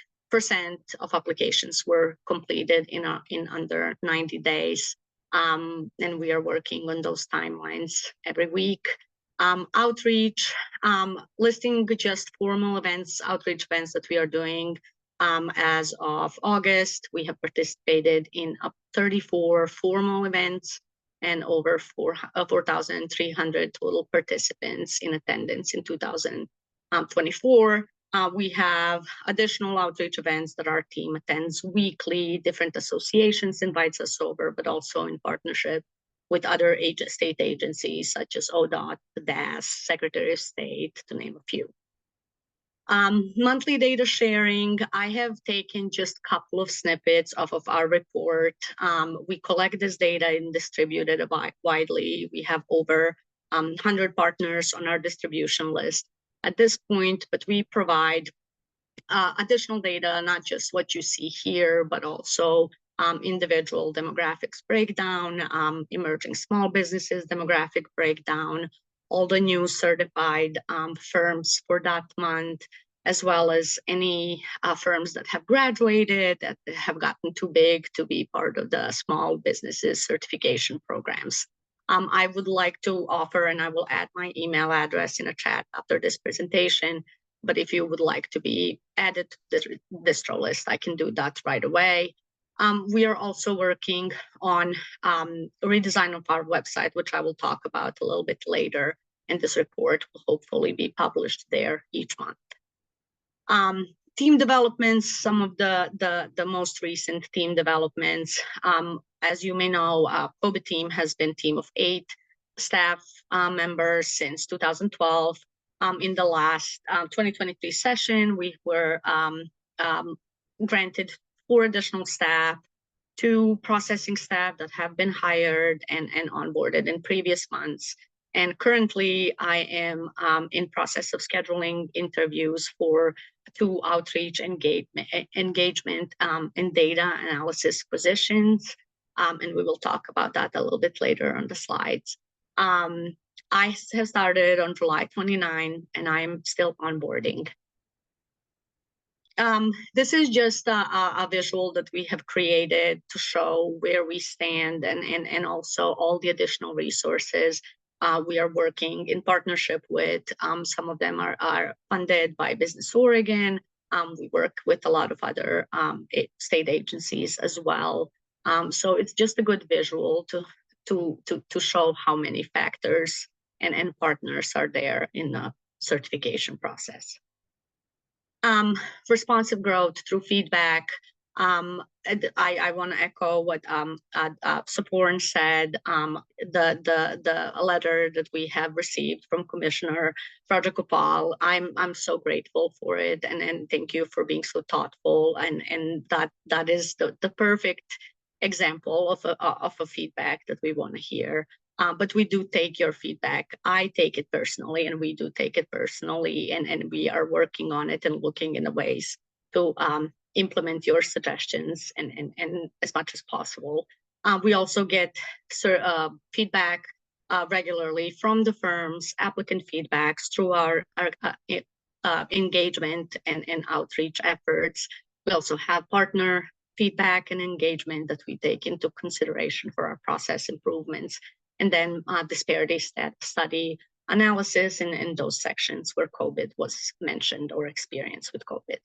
of applications were completed in under 90 days. And we are working on those timelines every week. Outreach, listing just formal events, outreach events that we are doing. As of August, we have participated in 34 formal events and over 4,300 total participants in attendance in 2024. We have additional outreach events that our team attends weekly. Different associations invites us over, but also in partnership with other state agencies such as ODOT, the DAS, Secretary of State, to name a few. Monthly data sharing, I have taken just a couple of snippets of our report. We collect this data and distribute it widely. We have over 100 partners on our distribution list at this point, but we provide additional data, not just what you see here, but also individual demographics breakdown, emerging small businesses demographic breakdown, all the new certified firms for that month, as well as any firms that have graduated, that have gotten too big to be part of the small businesses certification programs. I would like to offer, and I will add my email address in a chat after this presentation, but if you would like to be added to this distro list, I can do that right away. We are also working on a redesign of our website, which I will talk about a little bit later, and this report will hopefully be published there each month. Team developments, some of the most recent team developments. As you may know, COVID team has been a team of 8 staff members since 2012. In the last 2023 session, we were granted 4 additional staff, 2 processing staff that have been hired and onboarded in previous months. And currently, I am in process of scheduling interviews for 2 outreach engagement and data analysis positions. And we will talk about that a little bit later on the slides. I have started on July 29, and I'm still onboarding. This is just a visual that we have created to show where we stand and also all the additional resources we are working in partnership with. Some of them are funded by Business Oregon. We work with a lot of other state agencies as well. So it's just a good visual to show how many factors and partners are there in the certification process. Responsive growth through feedback. I want to echo what Saporn said. The letter that we have received from Commissioner Rajagopal, I'm so grateful for it, and thank you for being so thoughtful. And that is the perfect example of a feedback that we want to hear. But we do take your feedback. I take it personally, and we do take it personally, and we are working on it and looking into ways to implement your suggestions and as much as possible. We also get feedback regularly from the firms, applicant feedbacks through our engagement and outreach efforts. We also have partner feedback and engagement that we take into consideration for our process improvements. And then disparity study analysis in those sections where COVID was mentioned or experience with COVID.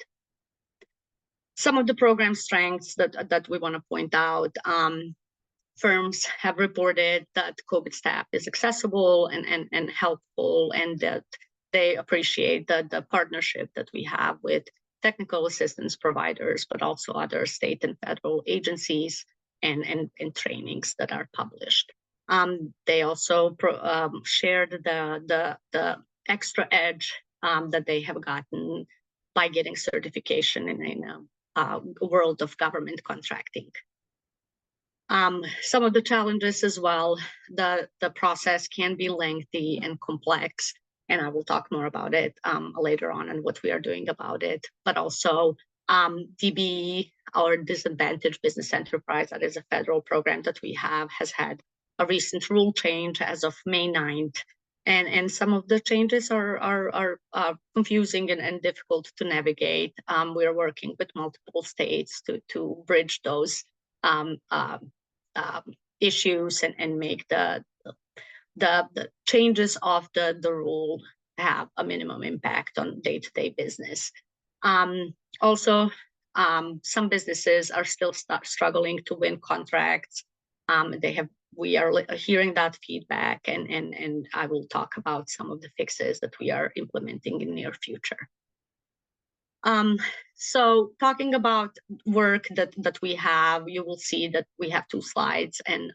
Some of the program strengths that we want to point out, firms have reported that COVID staff is accessible and helpful, and that they appreciate the partnership that we have with technical assistance providers, but also other state and federal agencies and trainings that are published. They also shared the extra edge that they have gotten by getting certification in a world of government contracting. Some of the challenges as well, the process can be lengthy and complex, and I will talk more about it later on and what we are doing about it. But also DBE, our Disadvantaged Business Enterprise, that is a federal program that we have, has had a recent rule change as of May 9th. And some of the changes are confusing and difficult to navigate. We are working with multiple states to bridge those issues and make the changes of the rule have a minimum impact on day-to-day business. Also, some businesses are still struggling to win contracts. We are hearing that feedback, and I will talk about some of the fixes that we are implementing in the near future. So talking about work that we have, you will see that we have 2 slides, and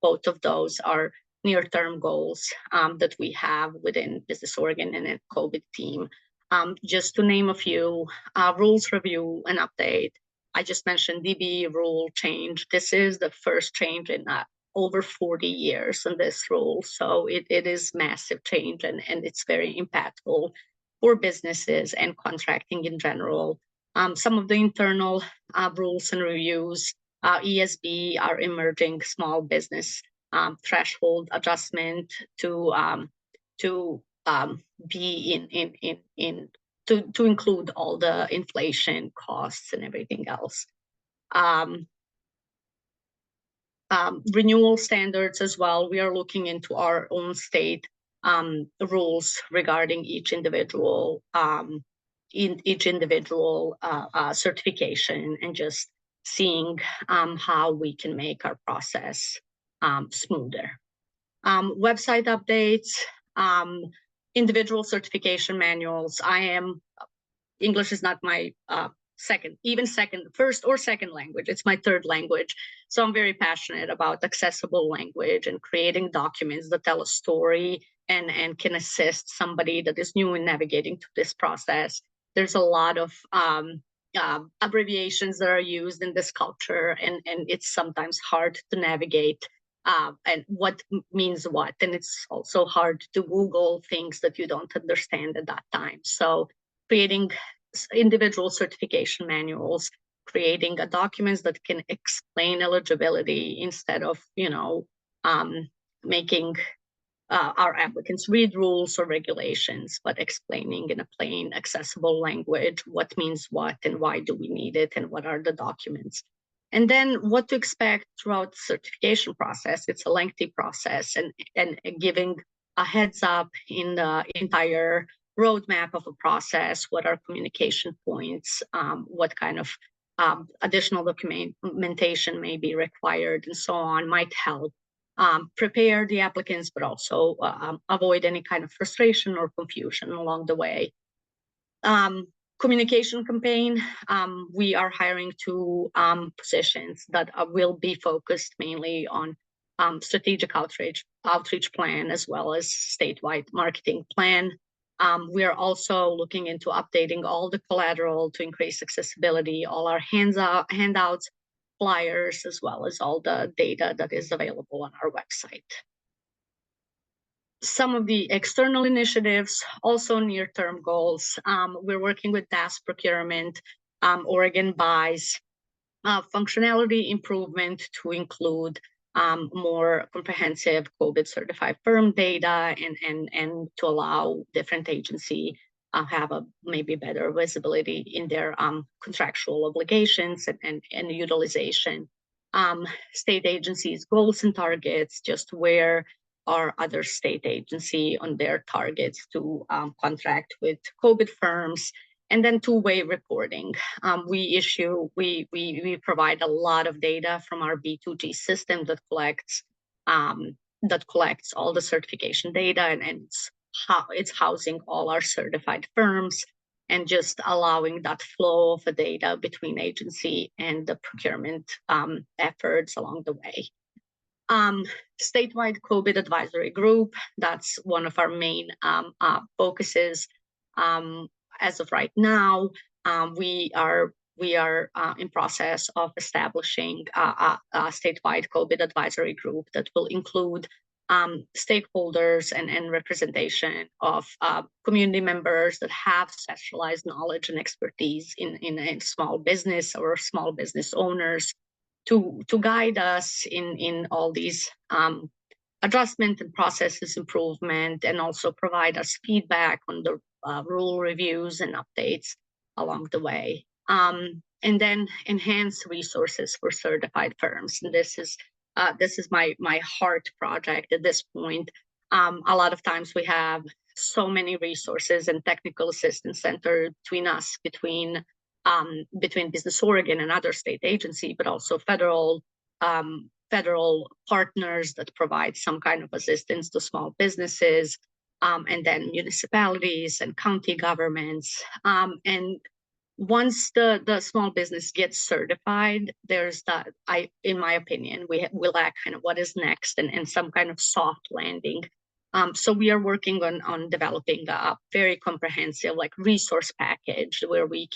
both of those are near-term goals that we have within Business Oregon and the COVID team. Just to name a few, rules review and update. I just mentioned DB rule change. This is the first change in over 40 years in this rule. So it is massive change, and it's very impactful for businesses and contracting in general. Some of the internal rules and reviews, ESB, our emerging small business threshold adjustment to be to include all the inflation costs and everything else. Renewal standards as well. We are looking into our own state rules regarding each individual certification, and just seeing how we can make our process smoother. Website updates, individual certification manuals. English is not my first or second language. It's my 3rd language. So I'm very passionate about accessible language and creating documents that tell a story and can assist somebody that is new in navigating through this process. There's a lot of abbreviations that are used in this culture, and it's sometimes hard to navigate and what means what. And it's also hard to Google things that you don't understand at that time. So creating individual certification manuals, creating documents that can explain eligibility instead of, making our applicants read rules or regulations, but explaining in a plain, accessible language what means what and why do we need it and what are the documents. And then what to expect throughout the certification process. It's a lengthy process, and giving a heads up in the entire roadmap of a process, what are communication points, what kind of additional documentation may be required, and so on, might help prepare the applicants, but also avoid any kind of frustration or confusion along the way. Communication campaign, we are hiring 2 positions that will be focused mainly on strategic outreach plan, as well as statewide marketing plan. We are also looking into updating all the collateral to increase accessibility, all our handouts, flyers, as well as all the data that is available on our website. Some of the external initiatives, also near-term goals. We're working with DAS procurement, Oregon buys, functionality improvement to include more comprehensive COVID certified firm data, and to allow different agency have a maybe better visibility in their contractual obligations and utilization. State agencies goals and targets, just where are other state agency on their targets to contract with COVID firms. And then 2-way reporting. We provide a lot of data from our B2G system that collects all the certification data, and it's housing all our certified firms, and just allowing that flow of the data between agency and the procurement efforts along the way. Statewide COVID advisory group, that's one of our main focuses. As of right now, we are in process of establishing a statewide COVID advisory group that will include stakeholders and representation of community members that have specialized knowledge and expertise in small business or small business owners to guide us in all these adjustment and processes improvement, and also provide us feedback on the rule reviews and updates along the way. And then enhance resources for certified firms. And this is my heart project at this point. A lot of times we have so many resources and technical assistance center between Business Oregon and other state agency, but also federal partners that provide some kind of assistance to small businesses, and then municipalities and county governments. And once the small business gets certified, there's that, in my opinion, we lack kind of what is next, and some kind of soft landing. So we are working on developing a very comprehensive resource package where we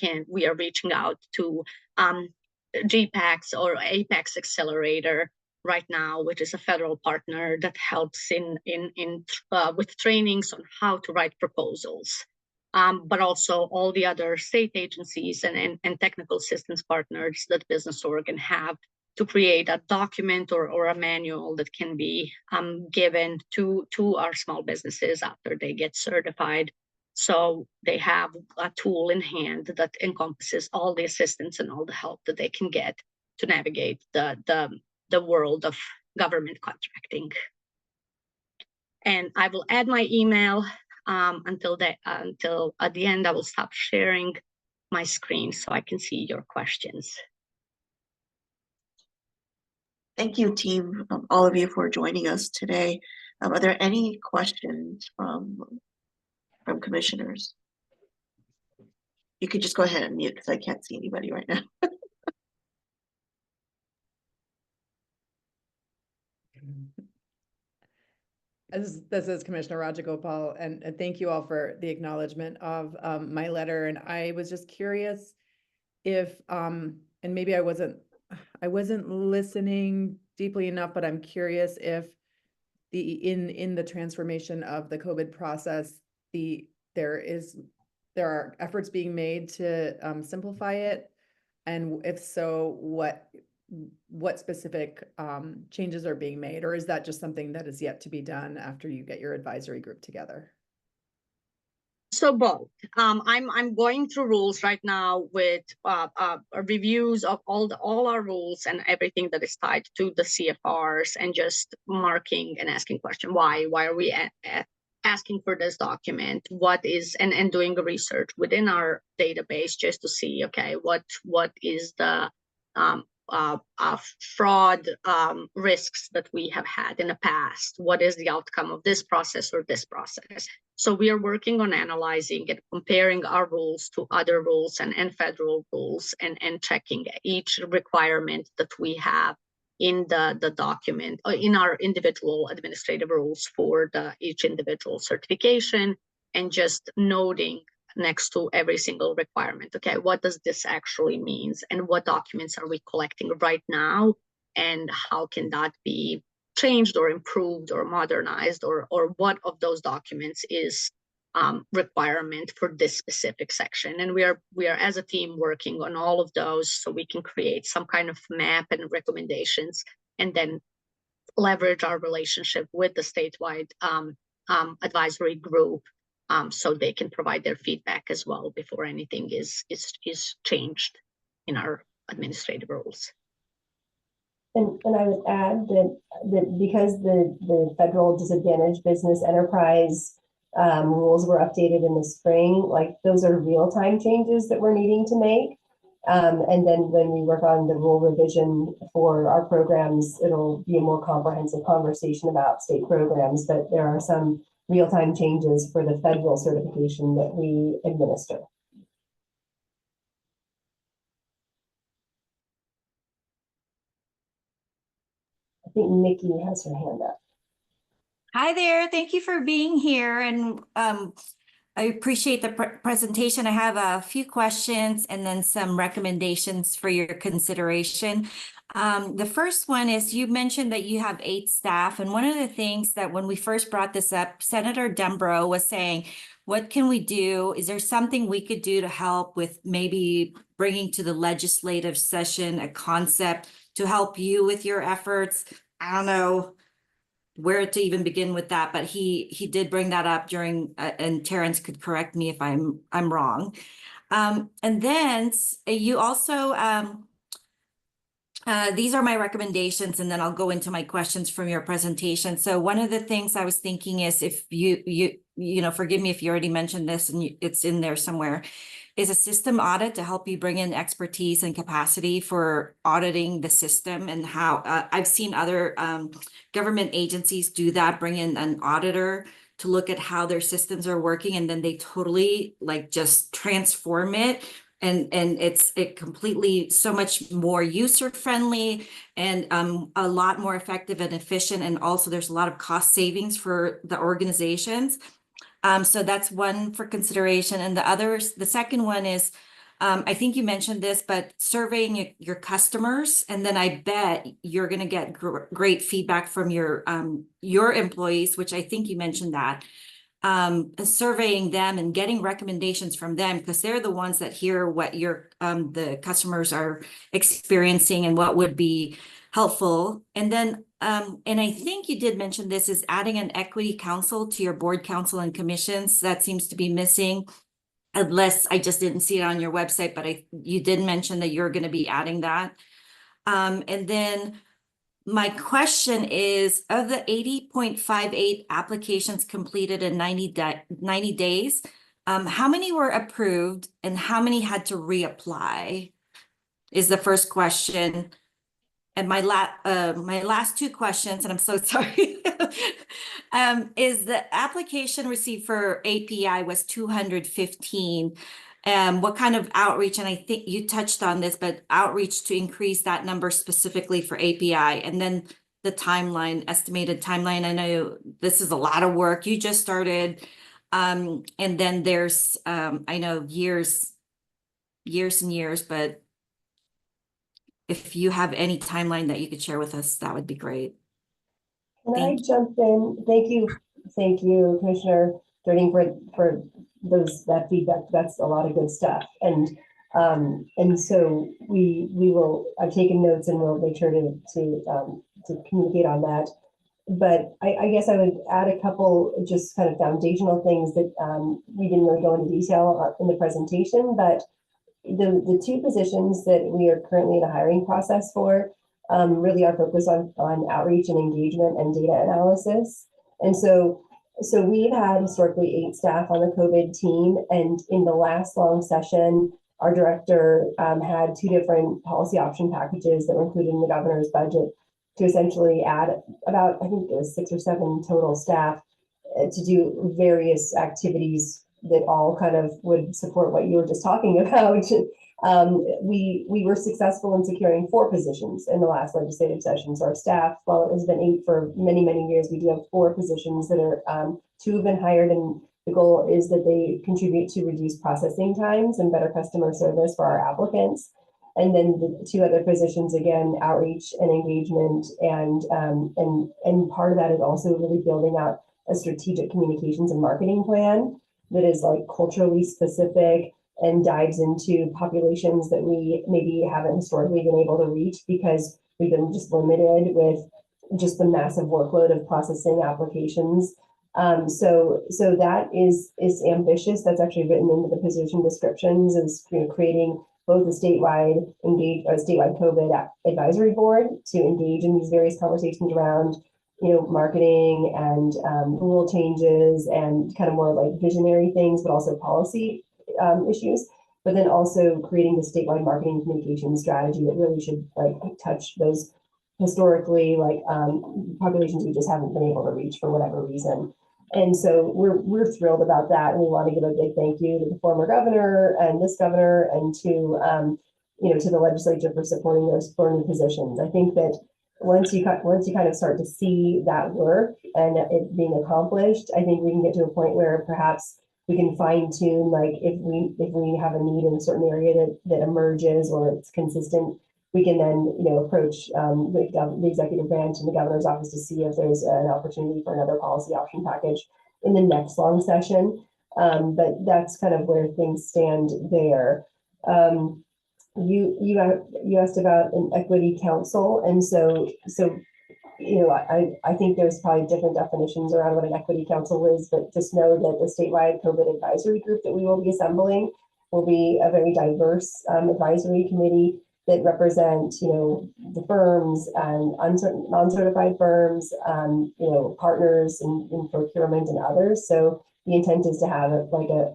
are reaching out to GPACs or Apex Accelerator right now, which is a federal partner that helps with trainings on how to write proposals. But also all the other state agencies and technical assistance partners that Business Oregon have to create a document or a manual that can be given to our small businesses after they get certified. So they have a tool in hand that encompasses all the assistance and all the help that they can get to navigate the world of government contracting. And I will add my email until at the end. I will stop sharing my screen so I can see your questions. Thank you, team, all of you, for joining us today. Are there any questions from commissioners? You could just go ahead and mute because I can't see anybody right now. This is Commissioner Rajagopal, and thank you all for the acknowledgement of my letter. And I was just curious if, and maybe I wasn't listening deeply enough, but I'm curious if in the transformation of the COVID process, there are efforts being made to simplify it, and if so, what specific changes are being made, or is that just something that is yet to be done after you get your advisory group together? So both. I'm going through rules right now with reviews of all our rules and everything that is tied to the CFRs, and just marking and asking question why are we asking for this document, what is, and doing the research within our database just to see, okay, what is the fraud risks that we have had in the past, what is the outcome of this process or this process. So we are working on analyzing and comparing our rules to other rules and federal rules, and checking each requirement that we have in the document, in our individual administrative rules for each individual certification, and just noting next to every single requirement, okay, what does this actually means, and what documents are we collecting right now, and how can that be changed or improved or modernized, or what of those documents is requirement for this specific section. And we are as a team working on all of those, so we can create some kind of map and recommendations, and then leverage our relationship with the statewide advisory group, so they can provide their feedback as well before anything is changed in our administrative rules. And I would add that because the federal disadvantaged business enterprise rules were updated in the spring, like those are real-time changes that we're needing to make. And then when we work on the rule revision for our programs, it'll be a more comprehensive conversation about state programs, but there are some real-time changes for the federal certification that we administer. I think Nikki has her hand up. Hi there. Thank you for being here. And I appreciate the presentation. I have a few questions and then some recommendations for your consideration. The first one is, you mentioned that you have 8 staff. And one of the things that when we first brought this up, Senator Dembro was saying, what can we do? Is there something we could do to help with maybe bringing to the legislative session a concept to help you with your efforts? I don't know where to even begin with that, but he did bring that up during, and Terrence could correct me if I'm wrong. And then you also, these are my recommendations, and then I'll go into my questions from your presentation. So one of the things I was thinking is, if you know, forgive me if you already mentioned this and it's in there somewhere, is a system audit to help you bring in expertise and capacity for auditing the system, and how I've seen other government agencies do that, bring in an auditor to look at how their systems are working, and then they totally like just transform it. And it's completely so much more user friendly, and a lot more effective and efficient. And also there's a lot of cost savings for the organizations. So that's one for consideration. And the second one is, I think you mentioned this, but surveying your customers, and then I bet you're going to get great feedback from your employees, which I think you mentioned that. Surveying them and getting recommendations from them, because they're the ones that hear what the customers are experiencing and what would be helpful. And then, and I think you did mention this, is adding an equity council to your board council and commissions. That seems to be missing, unless I just didn't see it on your website, but you did mention that you're going to be adding that. And then my question is, of the 80.58 applications completed in 90 days, how many were approved and how many had to reapply is the first question. And my last two questions, and I'm so sorry, is the application received for API was 215. What kind of outreach, and I think you touched on this, but outreach to increase that number specifically for API. And then the timeline, estimated timeline? I know this is a lot of work. You just started. And then there's, I know years and years, but if you have any timeline that you could share with us, that would be great. Can I Thank you. jump in? Thank you, Commissioner Durning, for that feedback. That's a lot of good stuff. And so I've taken notes and we'll make sure to communicate on that. But I guess I would add a couple just kind of foundational things that we didn't really go into detail in the presentation, but the two positions that we are currently in a hiring process for really are focused on outreach and engagement and data analysis. And so we've had historically 8 staff on the COVID team, and in the last long session, our director had 2 different policy option packages that were included in the governor's budget to essentially add about, I think it was 6 or 7 total staff to do various activities that all kind of would support what you were just talking about. We were successful in securing 4 positions in the last legislative session. So our staff, while it has been 8 for many, many years, we do have 4 positions that are 2 have been hired, and the goal is that they contribute to reduced processing times and better customer service for our applicants. And then the 2 other positions, again, outreach and engagement, and part of that is also really building out a strategic communications and marketing plan that is like culturally specific and dives into populations that we maybe haven't historically been able to reach because we've been just limited with just the massive workload of processing applications. So that is ambitious. That's actually written into the position descriptions, is creating both a statewide COVID advisory board to engage in these various conversations around marketing and rule changes and kind of more like visionary things, but also policy issues. But then also creating the statewide marketing communication strategy that really should like touch those historically populations we just haven't been able to reach for whatever reason. And so we're thrilled about that, and we want to give a big thank you to the former governor and this governor, and to to the legislature for supporting those 4 new positions. I think that once you kind of start to see that work and it being accomplished, I think we can get to a point where perhaps we can fine tune, like if we have a need in a certain area that emerges or it's consistent, we can then approach the executive branch and the governor's office to see if there's an opportunity for another policy option package in the next long session. But that's kind of where things stand there. You asked about an equity council, and so I think there's probably different definitions around what an equity council is, but just know that the statewide COVID advisory group that we will be assembling will be a very diverse advisory committee that represent the firms and non-certified firms, partners in procurement and others. So the intent is to have a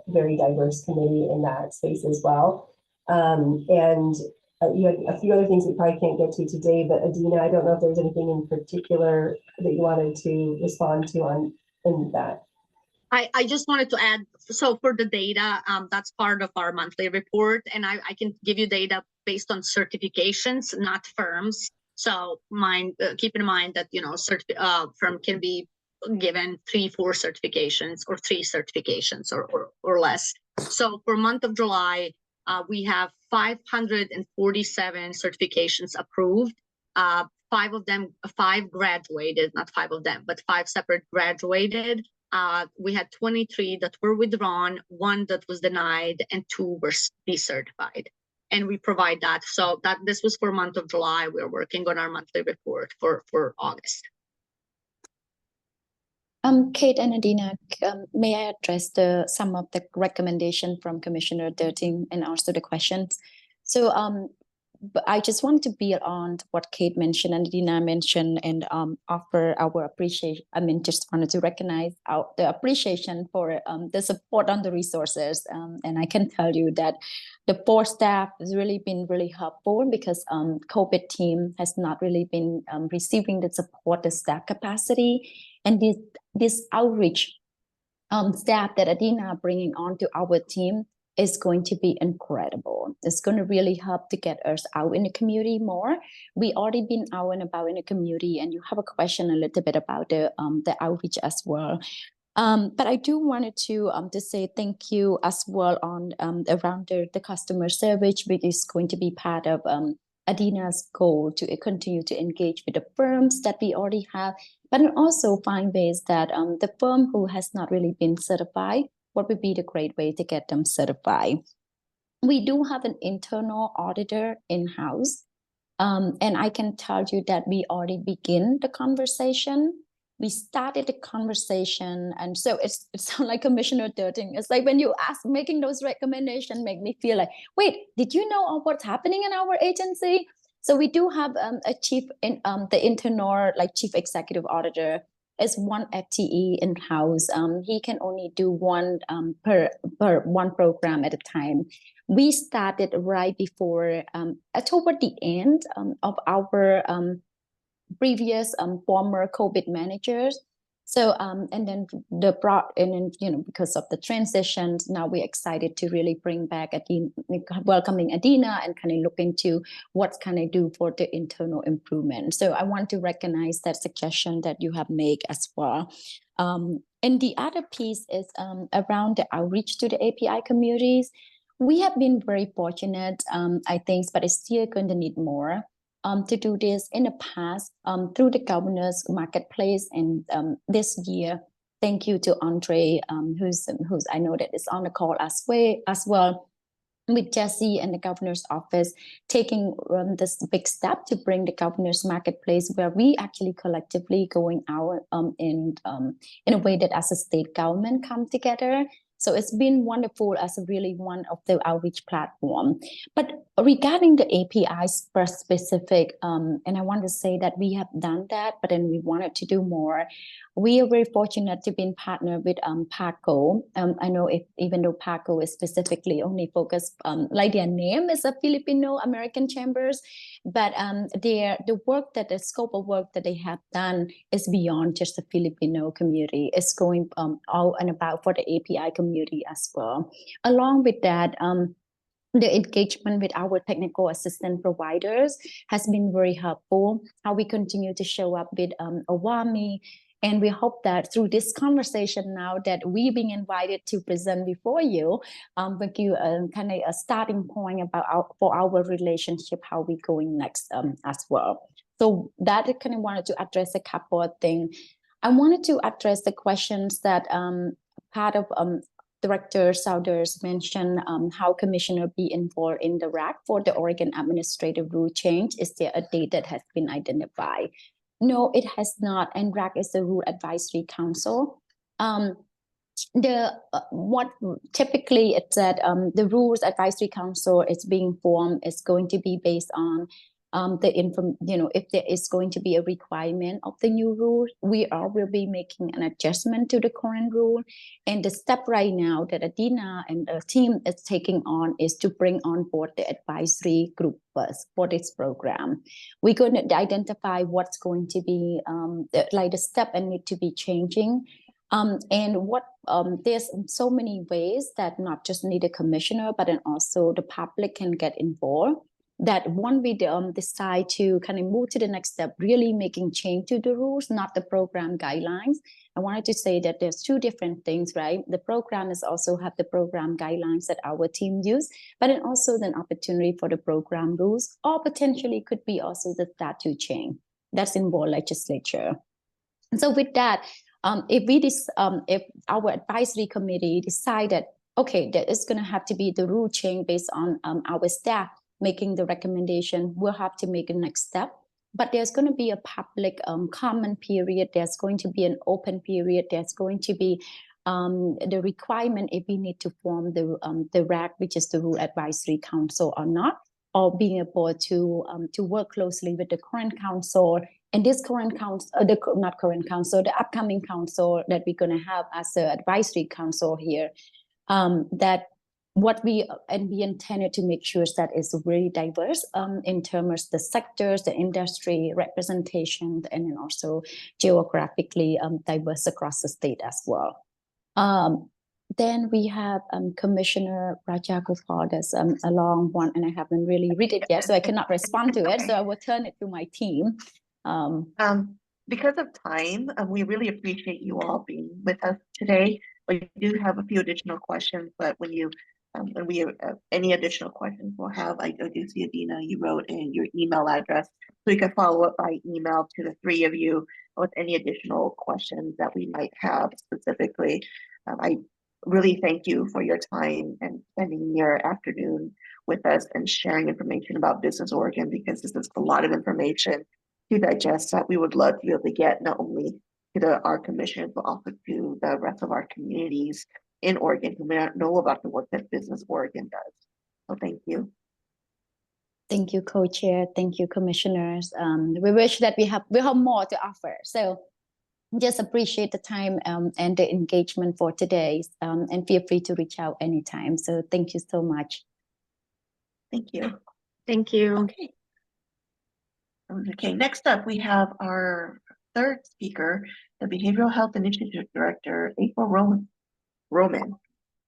very diverse committee in that space as well. You had a few other things we probably can't get to today, but Adina, I don't know if there's anything in particular that you wanted to respond to in that. I just wanted to add, so for the data, that's part of our monthly report, and I can give you data based on certifications, not firms. So keep in mind that firm can be given 3, 4 certifications or 3 certifications or less. So for month of July, we have 547 certifications approved. 5 graduated, not 5 of them, but 5 separate graduated. We had 23 that were withdrawn, 1 that was denied, and 2 were decertified. And we provide that. So this was for month of July. We're working on our monthly report for August. Kate and Adina, may I address some of the recommendation from Commissioner Durning and also the questions? So but I just want to build on what Kate mentioned and Adina mentioned, and offer our appreciation. I mean, just wanted to recognize the appreciation for the support on the resources. And I can tell you that the 4 staff has really been really helpful, because COVID team has not really been receiving the support, the staff capacity, and this outreach staff that Adina bringing on to our team is going to be incredible. It's going to really help to get us out in the community more. We already been out and about in the community, and you have a question a little bit about the outreach as well. But I do wanted to say thank you as well on around the customer service, which is going to be part of Adina's goal to continue to engage with the firms that we already have, but also find ways that the firm who has not really been certified, what would be the great way to get them certified? We do have an internal auditor in-house, and I can tell you that we already begin the conversation. We started the conversation, and so it sounds like Commissioner Durden. It's like when you ask, making those recommendations make me feel like, wait, did you know of what's happening in our agency? So we do have a chief in the internal, like chief executive auditor is one FTE in house. He can only do one per one program at a time. We started right before toward the end of our previous former COVID managers. So and then because of the transitions, now we're excited to really bring back welcoming Adina and kind of look into what can I do for the internal improvement. So I want to recognize that suggestion that you have made as well. And the other piece is around the outreach to the API communities. We have been very fortunate, I think, but it's still going to need more. To do this in the past through the governor's marketplace, and this year, thank you to Andre, who's I know that is on the call as well, with Jesse and the governor's office taking this big step to bring the governor's marketplace, where we actually collectively going out in a way that as a state government come together. So it's been wonderful as really one of the outreach platform. But regarding the API specific, and I want to say that we have done that, but then we wanted to do more. We are very fortunate to be in partner with PACO. I know even though PACO is specifically only focused, like their name is a Filipino American Chambers, but the scope of work that they have done is beyond just the Filipino community. It's going out and about for the API community as well. Along with that, the engagement with our technical assistant providers has been very helpful. How we continue to show up with OWAMI. And we hope that through this conversation now that we're being invited to present before you, with you kind of a starting point about for our relationship, how we going next as well. So that I kind of wanted to address a couple of things. I wanted to address the questions that part of Director Souders mentioned, how Commissioner be involved in the RAC for the Oregon Administrative Rule Change. Is there a date that has been identified? No, it has not. And RAC is the Rule Advisory Council. What typically it's that the Rules Advisory Council is being formed is going to be based on if there is going to be a requirement of the new rule, will be making an adjustment to the current rule. And the step right now that Adina and the team is taking on is to bring on board the advisory group first for this program. We're going to identify what's going to be the step and need to be changing. And what there's so many ways that not just need a commissioner, but then also the public can get involved. That when we decide to kind of move to the next step, really making change to the rules, not the program guidelines. I wanted to say that there's two different things, right? The program is also have the program guidelines that our team use, but then also an opportunity for the program rules, or potentially could be also the statute change that's involved legislature. And so with that, if our advisory committee decided, okay, there is going to have to be the rule change based on our staff making the recommendation, we'll have to make a next step. But there's going to be a public comment period. There's going to be an open period. There's going to be the requirement if we need to form the RAC, which is the Rule Advisory Council or not, or being able to work closely with the current council. And this current council, the upcoming council that we're going to have as an advisory council here, that what we intended to make sure that is really diverse in terms of the sectors, the industry representation, and then also geographically diverse across the state as well. Then we have Commissioner Raja Gopal. There's a long one, and I haven't really read it yet, so I cannot respond to it. So I will turn it to my team. Because of time, we really appreciate you all being with us today. We do have a few additional questions, but when we any additional questions we'll have, I do see, Adina, you wrote in your email address, so you can follow up by email to the three of you with any additional questions that we might have specifically. I really thank you for your time and spending your afternoon with us and sharing information about Business Oregon, because this is a lot of information to digest that we would love to be able to get not only to our commissioners, but also to the rest of our communities in Oregon who may not know about the work that Business Oregon does. So thank you. Thank you, co-chair. Thank you, commissioners. We wish that we have more to offer. So just appreciate the time and the engagement for today. And feel free to reach out anytime. So thank you so much. Thank you. Thank you. Okay. Okay, next up, we have our third speaker, the Behavioral Health Initiative Director, April Roman.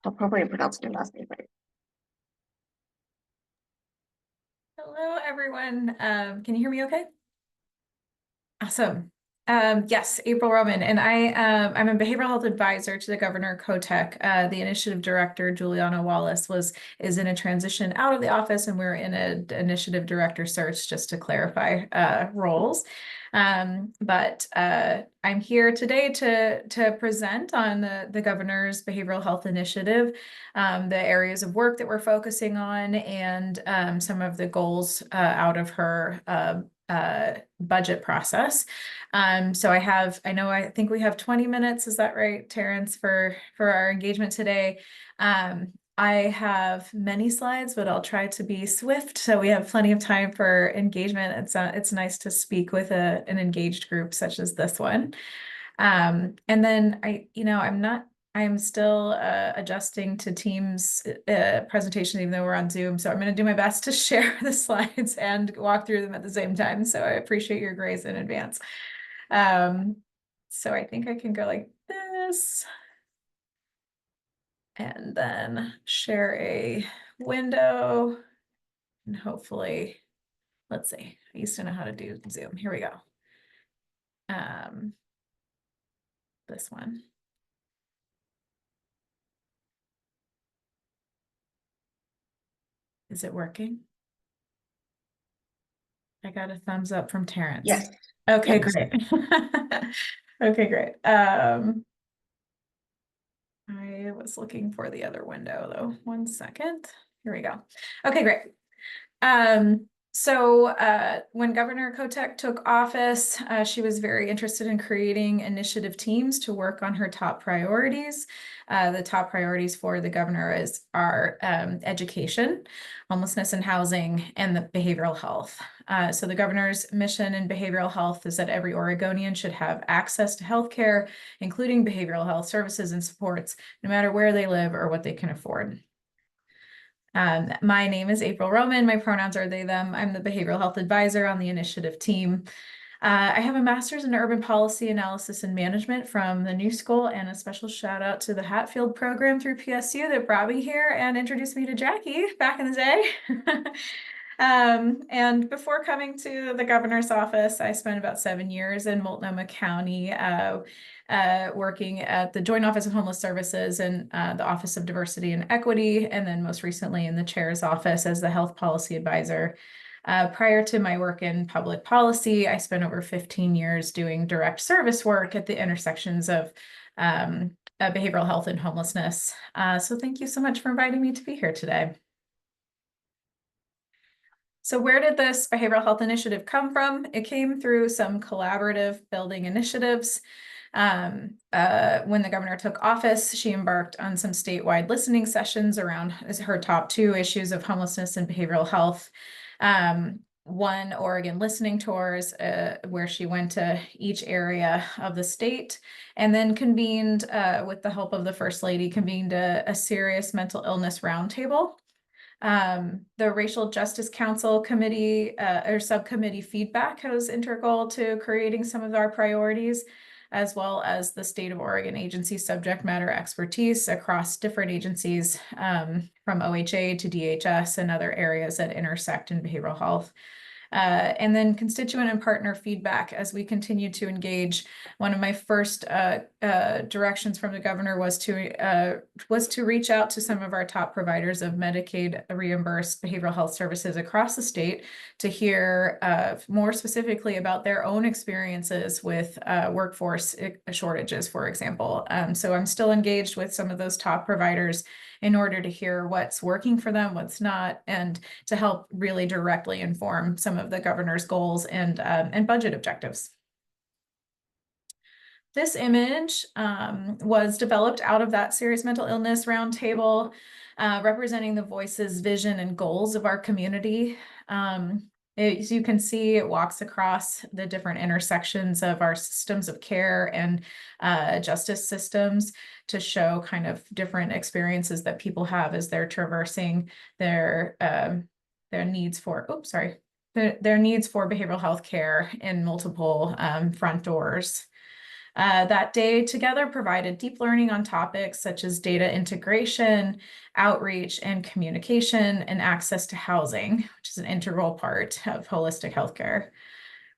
I'll probably pronounce your last name right. Hello, everyone. Can you hear me okay? Awesome. Yes, April Roman, and I'm a behavioral health advisor to the Governor Kotek. The initiative director, Juliana Wallace, is in a transition out of the office, and we're in an initiative director search, just to clarify roles. But I'm here today to present on the governor's behavioral health initiative, the areas of work that we're focusing on, and some of the goals out of her budget process. So I think we have 20 minutes. Is that right, Terrence, for our engagement today? I have many slides, but I'll try to be swift so we have plenty of time for engagement. It's nice to speak with an engaged group such as this one. And then I'm still adjusting to Teams presentation, even though we're on Zoom. So I'm going to do my best to share the slides and walk through them at the same time. So I appreciate your grace in advance. So I think I can go like this. And then share a window. And hopefully, let's see. I used to know how to do Zoom. Here we go. This one. Is it working? I got a thumbs up from Terrence. Yes. Okay, Yes. great. Okay, great. I was looking for the other window though. 1 second. Here we go. Okay, great. So when Governor Kotek took office, she was very interested in creating initiative teams to work on her top priorities. The top priorities for the governor are education, homelessness and housing, and the behavioral health. So the governor's mission in behavioral health is that every Oregonian should have access to healthcare, including behavioral health services and supports, no matter where they live or what they can afford. My name is April Roman. My pronouns are they, them. I'm the behavioral health advisor on the initiative team. I have a master's in urban policy analysis and management from the New School, and a special shout out to the Hatfield program through PSU that brought me here and introduced me to Jackie back in the day. And before coming to the governor's office, I spent about 7 years in Multnomah County, working at the Joint Office of Homeless Services and the Office of Diversity and Equity, and then most recently in the chair's office as the health policy advisor. Prior to my work in public policy, I spent over 15 years doing direct service work at the intersections of behavioral health and homelessness. So thank you so much for inviting me to be here today. So where did this behavioral health initiative come from? It came through some collaborative building initiatives. When the governor took office, she embarked on some statewide listening sessions around her top 2 issues of homelessness and behavioral health. 1 Oregon listening tours, where she went to each area of the state, and then convened, with the help of the First Lady, a serious mental illness roundtable. The Racial Justice Council committee or subcommittee feedback was integral to creating some of our priorities. as well as the state of Oregon agency subject matter expertise across different agencies, from OHA to DHS and other areas that intersect in behavioral health. And then constituent and partner feedback as we continue to engage. One of my first directions from the governor was to reach out to some of our top providers of Medicaid reimbursed behavioral health services across the state to hear more specifically about their own experiences with workforce shortages, for example. So I'm still engaged with some of those top providers in order to hear what's working for them, what's not, and to help really directly inform some of the governor's goals and budget objectives. This image was developed out of that serious mental illness roundtable, representing the voices, vision, and goals of our community. As you can see, it walks across the different intersections of our systems of care and justice systems to show kind of different experiences that people have as they're traversing their needs for, their needs for behavioral health care in multiple front doors. That day together provided deep learning on topics such as data integration, outreach, and communication, and access to housing, which is an integral part of holistic healthcare.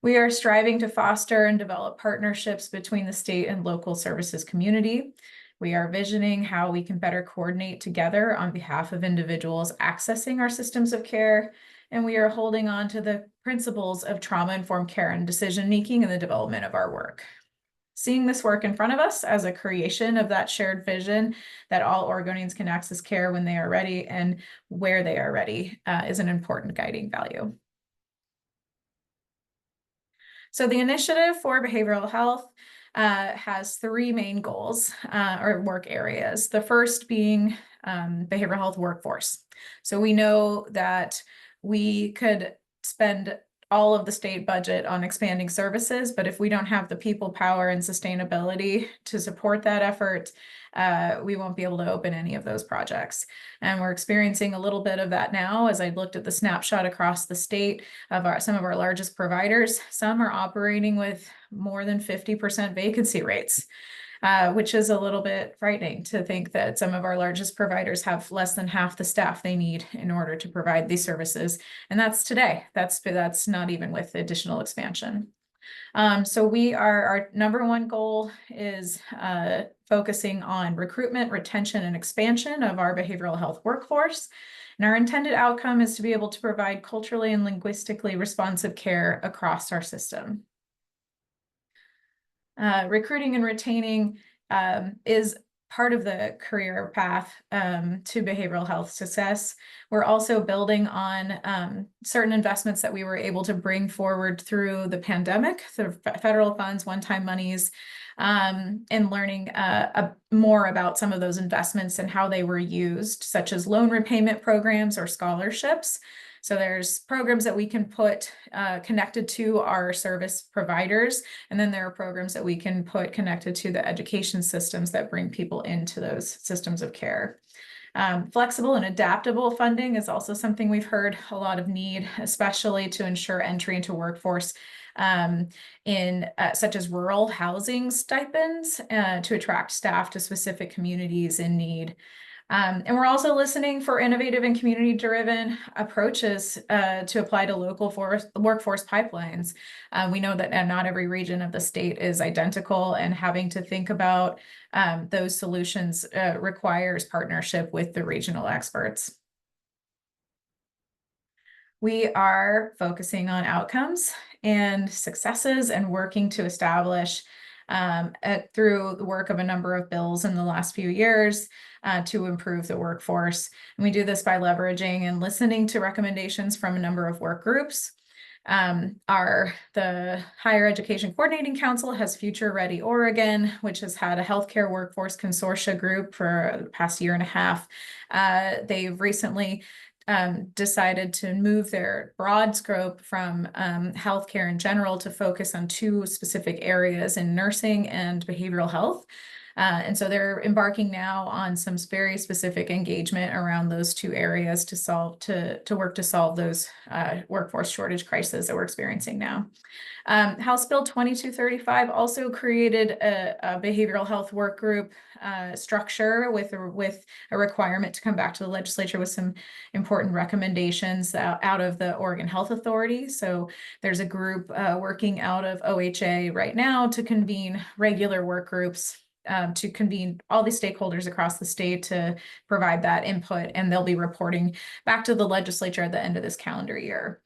We are striving to foster and develop partnerships between the state and local services community. We are visioning how we can better coordinate together on behalf of individuals accessing our systems of care, and we are holding on to the principles of trauma-informed care and decision-making in the development of our work. Seeing this work in front of us as a creation of that shared vision that all Oregonians can access care when they are ready and where they are ready is an important guiding value. So the Initiative for Behavioral Health has three main goals or work areas. The first being behavioral health workforce. So we know that we could spend all of the state budget on expanding services, but if we don't have the people power and sustainability to support that effort, we won't be able to open any of those projects. And we're experiencing a little bit of that now. As I looked at the snapshot across the state of some of our largest providers, some are operating with more than 50% vacancy rates. Which is a little bit frightening to think that some of our largest providers have less than half the staff they need in order to provide these services. And that's today. That's not even with additional expansion. So our number one goal is focusing on recruitment, retention, and expansion of our behavioral health workforce. And our intended outcome is to be able to provide culturally and linguistically responsive care across our system. Recruiting and retaining is part of the career path to behavioral health success. We're also building on certain investments that we were able to bring forward through the pandemic, through federal funds, one-time monies, and learning more about some of those investments and how they were used, such as loan repayment programs or scholarships. So there's programs that we can put connected to our service providers, and then there are programs that we can put connected to the education systems that bring people into those systems of care. Flexible and adaptable funding is also something we've heard a lot of need, especially to ensure entry into workforce in such as rural housing stipends to attract staff to specific communities in need. And we're also listening for innovative and community-driven approaches to apply to local workforce pipelines. We know that not every region of the state is identical, and having to think about those solutions requires partnership with the regional experts. We are focusing on outcomes and successes and working to establish through the work of a number of bills in the last few years to improve the workforce. And we do this by leveraging and listening to recommendations from a number of work groups. The Higher Education Coordinating Council has Future Ready Oregon, which has had a healthcare workforce consortia group for the past year and a half. They've recently decided to move their broad scope from healthcare in general to focus on two specific areas in nursing and behavioral health. And so they're embarking now on some very specific engagement around those two areas to work to solve those workforce shortage crises that we're experiencing now. House Bill 2235 also created a behavioral health work group structure with a requirement to come back to the legislature with some important recommendations out of the Oregon Health Authority. So there's a group working out of OHA right now to convene regular work groups to convene all these stakeholders across the state to provide that input, and they'll be reporting back to the legislature at the end of this calendar year.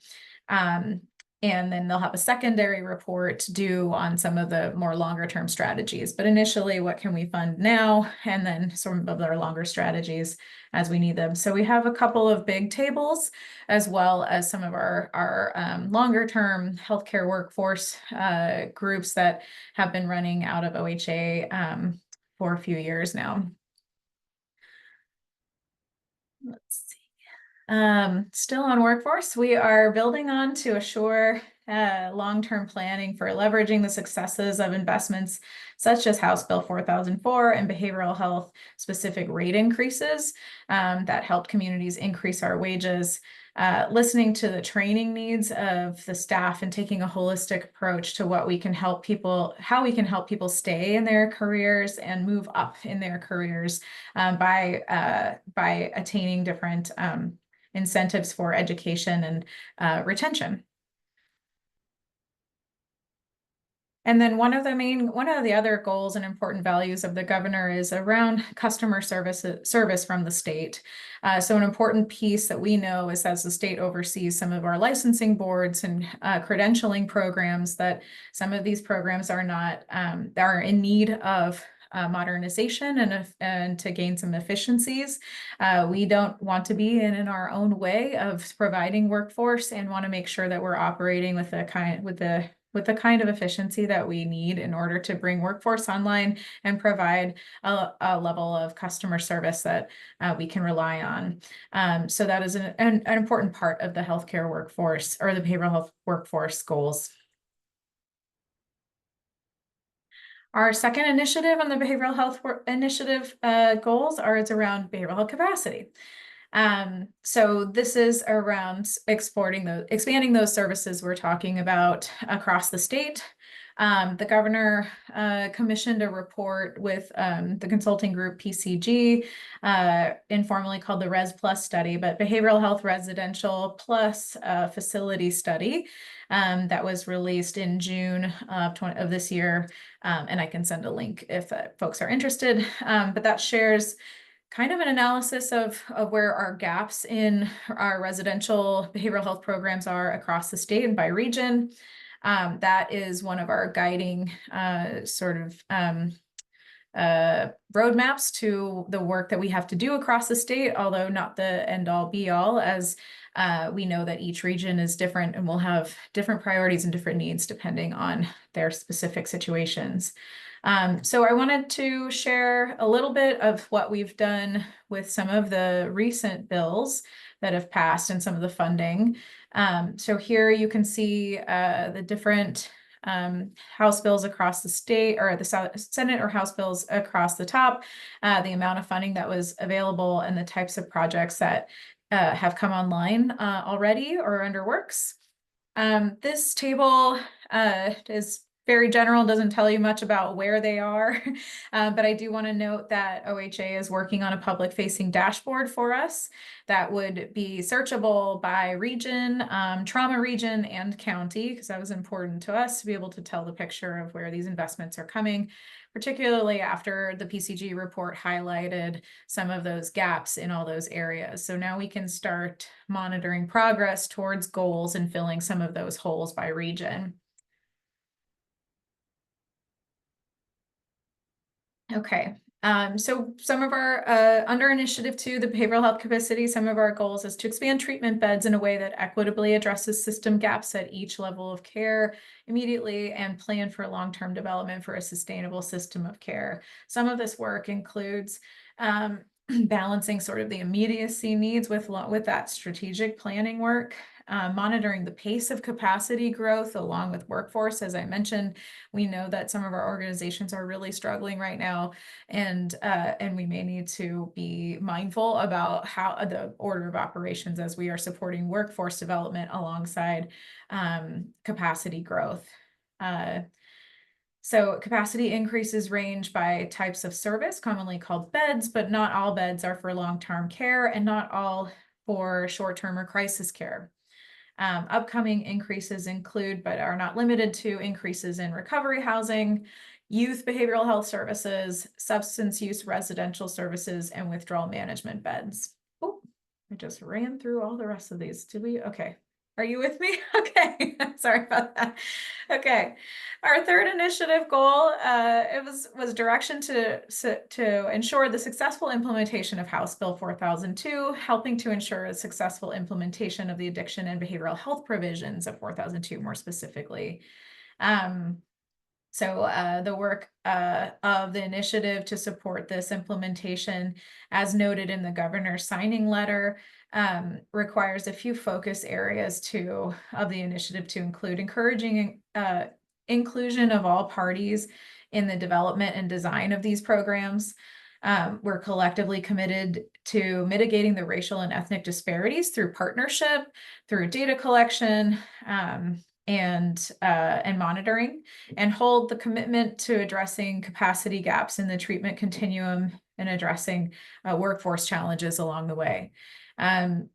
And then they'll have a secondary report due on some of the more longer term strategies. But initially, what can we fund now? And then some of our longer strategies as we need them. So we have a couple of big tables, as well as some of our longer term healthcare workforce groups that have been running out of OHA for a few years now. Let's see. Still on workforce, we are building on to assure long-term planning for leveraging the successes of investments such as House Bill 4004 and behavioral health specific rate increases that helped communities increase our wages. Listening to the training needs of the staff and taking a holistic approach to what we can help people, how we can help people stay in their careers and move up in their careers by attaining different incentives for education and retention. And then one of the other goals and important values of the governor is around customer service from the state. So an important piece that we know is, as the state oversees some of our licensing boards and credentialing programs, that some of these programs are not are in need of modernization and to gain some efficiencies. We don't want to be in our own way of providing workforce, and want to make sure that we're operating with the kind of efficiency that we need in order to bring workforce online and provide a level of customer service that we can rely on. So that is an important part of the healthcare workforce, or the behavioral health workforce goals. Our second initiative on the behavioral health initiative goals is around behavioral health capacity. So this is around expanding those services we're talking about across the state. The governor commissioned a report with the consulting group PCG, informally called the Res Plus study, but Behavioral Health Residential Plus Facility Study that was released in June of this year. And I can send a link if folks are interested, but that shares kind of an analysis of where our gaps in our residential behavioral health programs are across the state and by region. That is one of our guiding roadmaps to the work that we have to do across the state, although not the end all be all, as we know that each region is different and will have different priorities and different needs depending on their specific situations. So I wanted to share a little bit of what we've done with some of the recent bills that have passed and some of the funding. So here you can see the different House bills across the state, or the Senate or House bills across the top, the amount of funding that was available, and the types of projects that have come online already or under works. This table is very general, doesn't tell you much about where they are, but I do want to note that OHA is working on a public-facing dashboard for us that would be searchable by region, trauma region, and county, because that was important to us to be able to tell the picture of where these investments are coming, particularly after the PCG report highlighted some of those gaps in all those areas. So now we can start monitoring progress towards goals and filling some of those holes by region. Okay, so some of our, under Initiative 2, the behavioral health capacity, some of our goals is to expand treatment beds in a way that equitably addresses system gaps at each level of care immediately, and plan for long-term development for a sustainable system of care. Some of this work includes balancing sort of the immediacy needs with that strategic planning work. monitoring the pace of capacity growth along with workforce. As I mentioned, we know that some of our organizations are really struggling right now, and we may need to be mindful about how the order of operations as we are supporting workforce development alongside capacity growth. So capacity increases range by types of service, commonly called beds, but not all beds are for long-term care and not all for short-term or crisis care. Upcoming increases include, but are not limited to, increases in recovery housing, youth behavioral health services, substance use residential services, and withdrawal management beds. Oh, I just ran through all the rest of these. Did we? Okay. Are you with me? Okay, sorry about that. Okay, our third initiative goal it was direction to ensure the successful implementation of House Bill 4002, helping to ensure a successful implementation of the addiction and behavioral health provisions of 4002 more specifically. So the work of the initiative to support this implementation, as noted in the governor's signing letter, requires a few focus areas of the initiative to include encouraging inclusion of all parties in the development and design of these programs. We're collectively committed to mitigating the racial and ethnic disparities through partnership, through data collection, and monitoring, and hold the commitment to addressing capacity gaps in the treatment continuum and addressing workforce challenges along the way.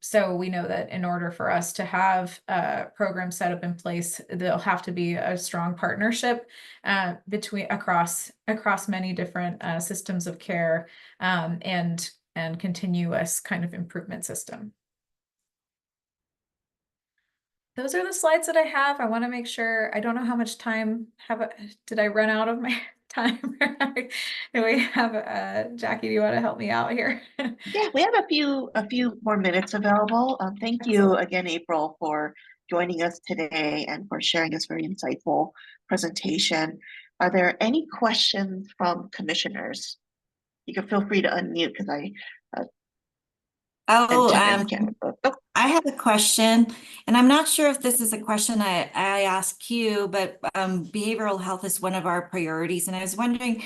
So we know that in order for us to have programs set up in place, there'll have to be a strong partnership across many different systems of care and continuous kind of improvement system. Those are the slides that I have. I want to make sure, I don't know how much time did I run out of my time? Do we have Jackie, do you want to help me out here? Yeah, we have a few more minutes available. Thank you again, April, for joining us today and for sharing this very insightful presentation. Are there any questions from commissioners? You can feel free to unmute because I I have a question, and I'm not sure if this is a question I ask you, but behavioral health is one of our priorities, and I was wondering,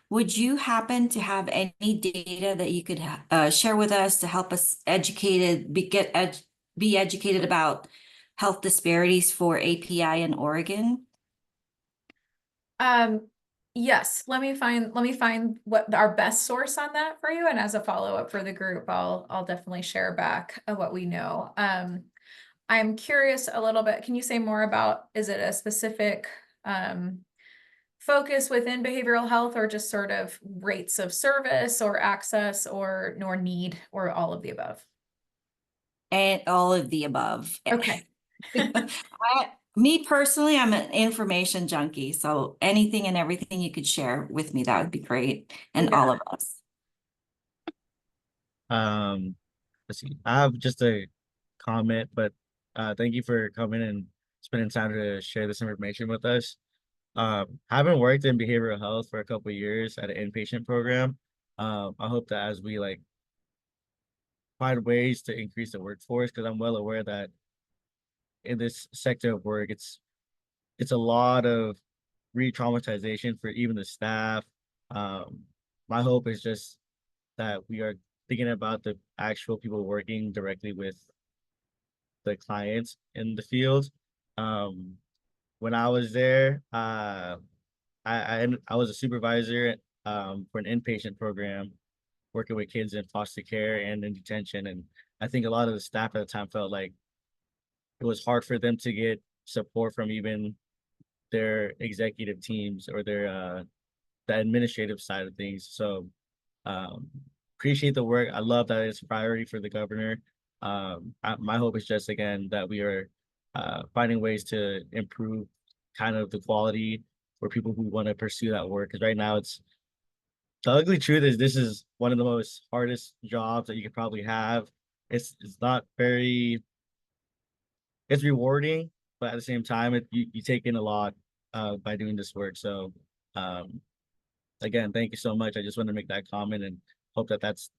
would you happen to have any data that you could share with us to help us be educated about health disparities for API in Oregon? Yes, let me find what our best source on that for you, and as a follow-up for the group, I'll definitely share back what we know. I'm curious a little bit, can you say more about, is it a specific focus within behavioral health, or just sort of rates of service or access or need, or all of the above? And all of the above. Okay. Me personally, I'm an information junkie, so anything and everything you could share with me, that would be great, and all of us. Let's see. I have just a comment, but thank you for coming and spending time to share this information with us. Having worked in behavioral health for a couple of years at an inpatient program, I hope that as we find ways to increase the workforce, because I'm well aware that in this sector of work, it's a lot of re-traumatization for even the staff. My hope is just that we are thinking about the actual people working directly with the clients in the field. When I was there, I was a supervisor for an inpatient program, working with kids in foster care and in detention, and I think a lot of the staff at the time felt like it was hard for them to get support from even their executive teams or their the administrative side of things. So appreciate the work. I love that it's a priority for the governor. My hope is just, again, that we are finding ways to improve kind of the quality for people who want to pursue that work. Because right now the ugly truth is this is one of the most hardest jobs that you could probably have. It's not very, it's rewarding, but at the same time, you take in a lot by doing this work. So again, thank you so much. I just want to make that comment and hope that that's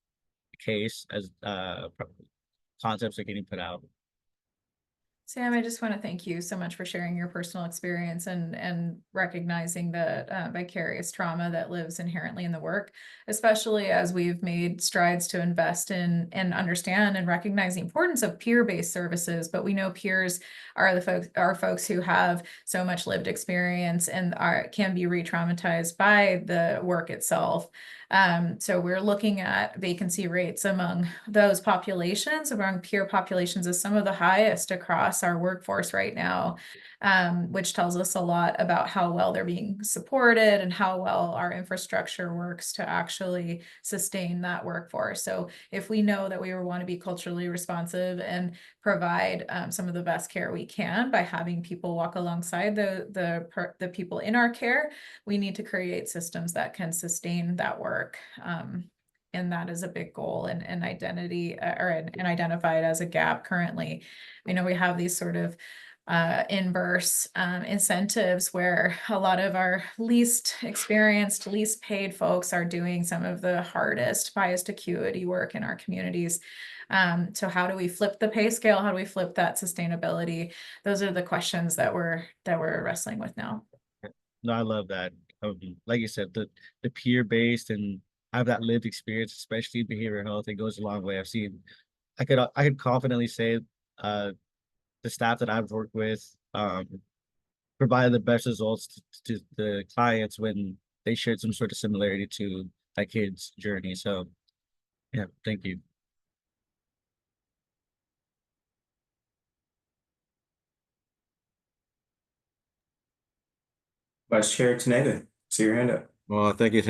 the case as concepts are getting put out. Sam, I just want to thank you so much for sharing your personal experience and recognizing the vicarious trauma that lives inherently in the work, especially as we've made strides to invest in and understand and recognize the importance of peer-based services. But we know peers are folks who have so much lived experience and can be re-traumatized by the work itself. So we're looking at vacancy rates among those populations, among peer populations, as some of the highest across our workforce right now, which tells us a lot about how well they're being supported and how well our infrastructure works to actually sustain that workforce. So if we know that we want to be culturally responsive and provide some of the best care we can by having people walk alongside the people in our care, we need to create systems that can sustain that work. And that is a big goal and identity and identified as a gap currently. I know we have these sort of inverse incentives where a lot of our least experienced, least paid folks are doing some of the hardest, highest acuity work in our communities. So how do we flip the pay scale? How do we flip that sustainability? Those are the questions that we're wrestling with now. No, I love that. Like you said, the peer-based and have that lived experience, especially in behavioral health, it goes a long way. I could confidently say the staff that I've worked with provide the best results to the clients when they shared some sort of similarity to that kid's journey. So yeah, thank you. Vice Chair Tenega, see your hand up. Well, thank you,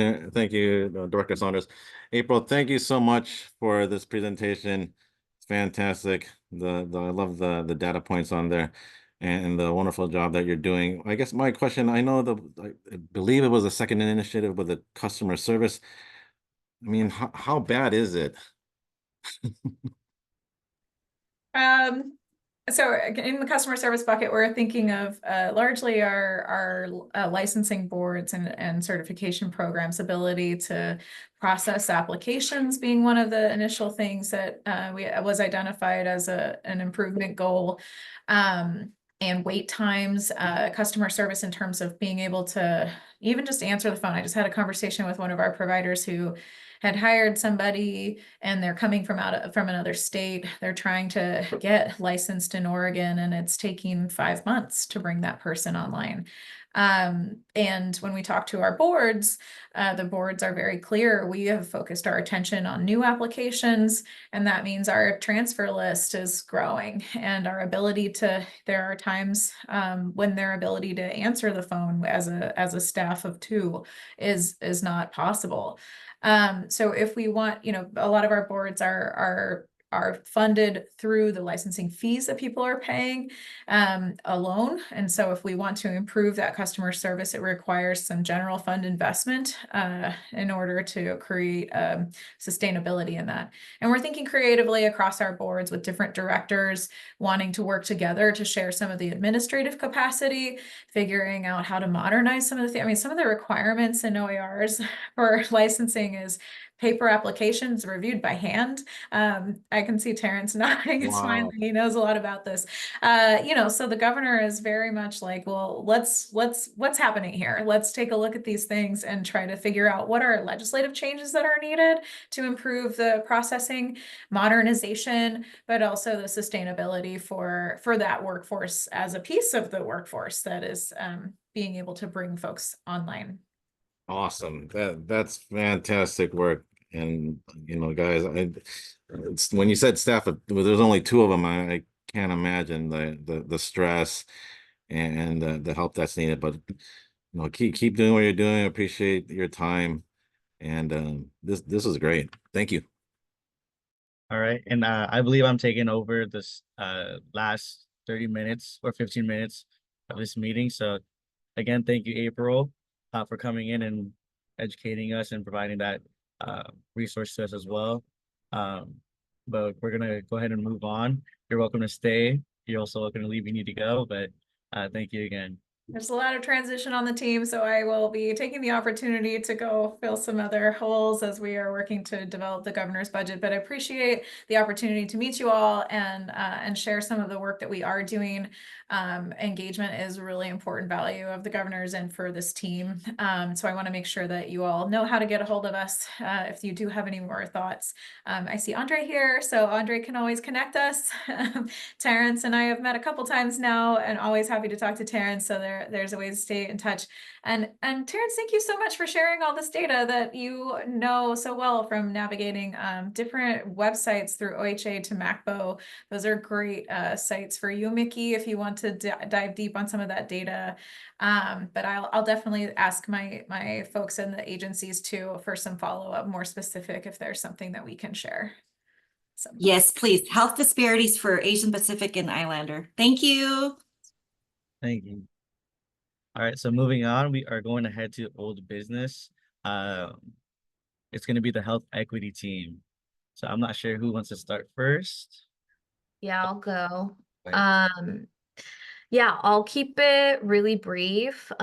Director Saunders. April, thank you so much for this presentation. It's fantastic. I love the data points on there and the wonderful job that you're doing. I guess my question, I believe it was a second initiative with the customer service. I mean, how bad is it? So in the customer service bucket, we're thinking of largely our licensing boards and certification programs' ability to process applications being one of the initial things that was identified as an improvement goal. And wait times, customer service in terms of being able to even just answer the phone. I just had a conversation with one of our providers who had hired somebody and they're coming from another state. They're trying to get licensed in Oregon and it's taking 5 months to bring that person online. And when we talk to our boards, the boards are very clear. We have focused our attention on new applications, and that means our transfer list is growing and our ability there are times when their ability to answer the phone as a staff of 2 is not possible. So if we want, a lot of our boards are funded through the licensing fees that people are paying alone. And so if we want to improve that customer service, it requires some general fund investment in order to create sustainability in that. And we're thinking creatively across our boards with different directors wanting to work together to share some of the administrative capacity, figuring out how to modernize some of some of the requirements in OERs for licensing is paper applications reviewed by hand. I can see Terrence nodding and smiling. He knows a lot about this. So the governor is very much like, well, what's happening here? Let's take a look at these things and try to figure out what are legislative changes that are needed to improve the processing, modernization, but also the sustainability for that workforce as a piece of the workforce that is being able to bring folks online. Awesome. That's fantastic work. And guys, it's when you said staff, there's only 2 of them. I can't imagine the stress and the help that's needed. But keep doing what you're doing. I appreciate your time. And this is great. Thank you. All right. And I believe I'm taking over this last 30 minutes or 15 minutes of this meeting. So again, thank you, April, for coming in and educating us and providing that resource to us as well. But we're gonna go ahead and move on. You're welcome to stay. You're also welcome to leave. You need to go, but thank you again. There's a lot of transition on the team, so I will be taking the opportunity to go fill some other holes as we are working to develop the governor's budget. But I appreciate the opportunity to meet you all and share some of the work that we are doing. Engagement is a really important value of the governor's and for this team. So I want to make sure that you all know how to get a hold of us if you do have any more thoughts. I see Andre here, so Andre can always connect us. Terrence and I have met a couple times now, and always happy to talk to Terrence. So there's a way to stay in touch. And Terrence, thank you so much for sharing all this data that you know so well from navigating different websites through OHA to MacBo. Those are great sites for you, Mickey, if you want to dive deep on some of that data. But I'll definitely ask my folks in the agencies too for some follow-up, more specific, if there's something that we can share. So. Yes, please. Health disparities for Asian Pacific and Islander. Thank you. Thank you. All right, so moving on, we are going to head to old business. It's going to be the health equity team. So I'm not sure who wants to start first. Yeah, I'll go. Right. Yeah, I'll keep it really brief.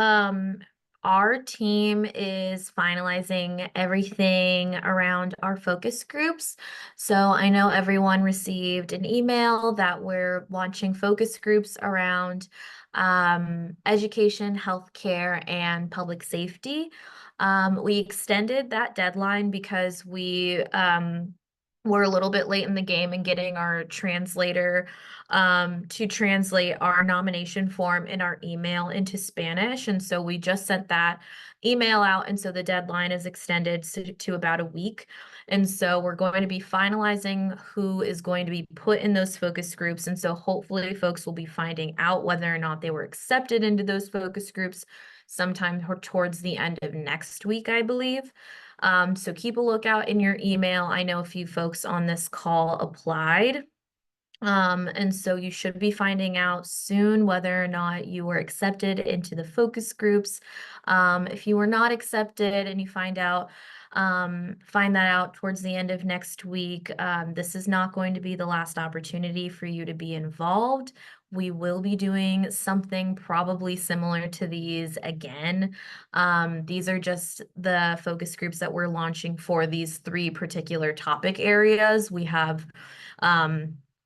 Our team is finalizing everything around our focus groups. So I know everyone received an email that we're launching focus groups around education, healthcare, and public safety. We extended that deadline because we're a little bit late in the game in getting our translator to translate our nomination form in our email into Spanish. And so we just sent that email out. And so the deadline is extended to about a week. And so we're going to be finalizing who is going to be put in those focus groups. And so hopefully folks will be finding out whether or not they were accepted into those focus groups sometime towards the end of next week, I believe. So keep a lookout in your email. I know a few folks on this call applied. And so you should be finding out soon whether or not you were accepted into the focus groups. If you were not accepted and you find that out towards the end of next week, this is not going to be the last opportunity for you to be involved. We will be doing something probably similar to these again. These are just the focus groups that we're launching for these 3 particular topic areas. We have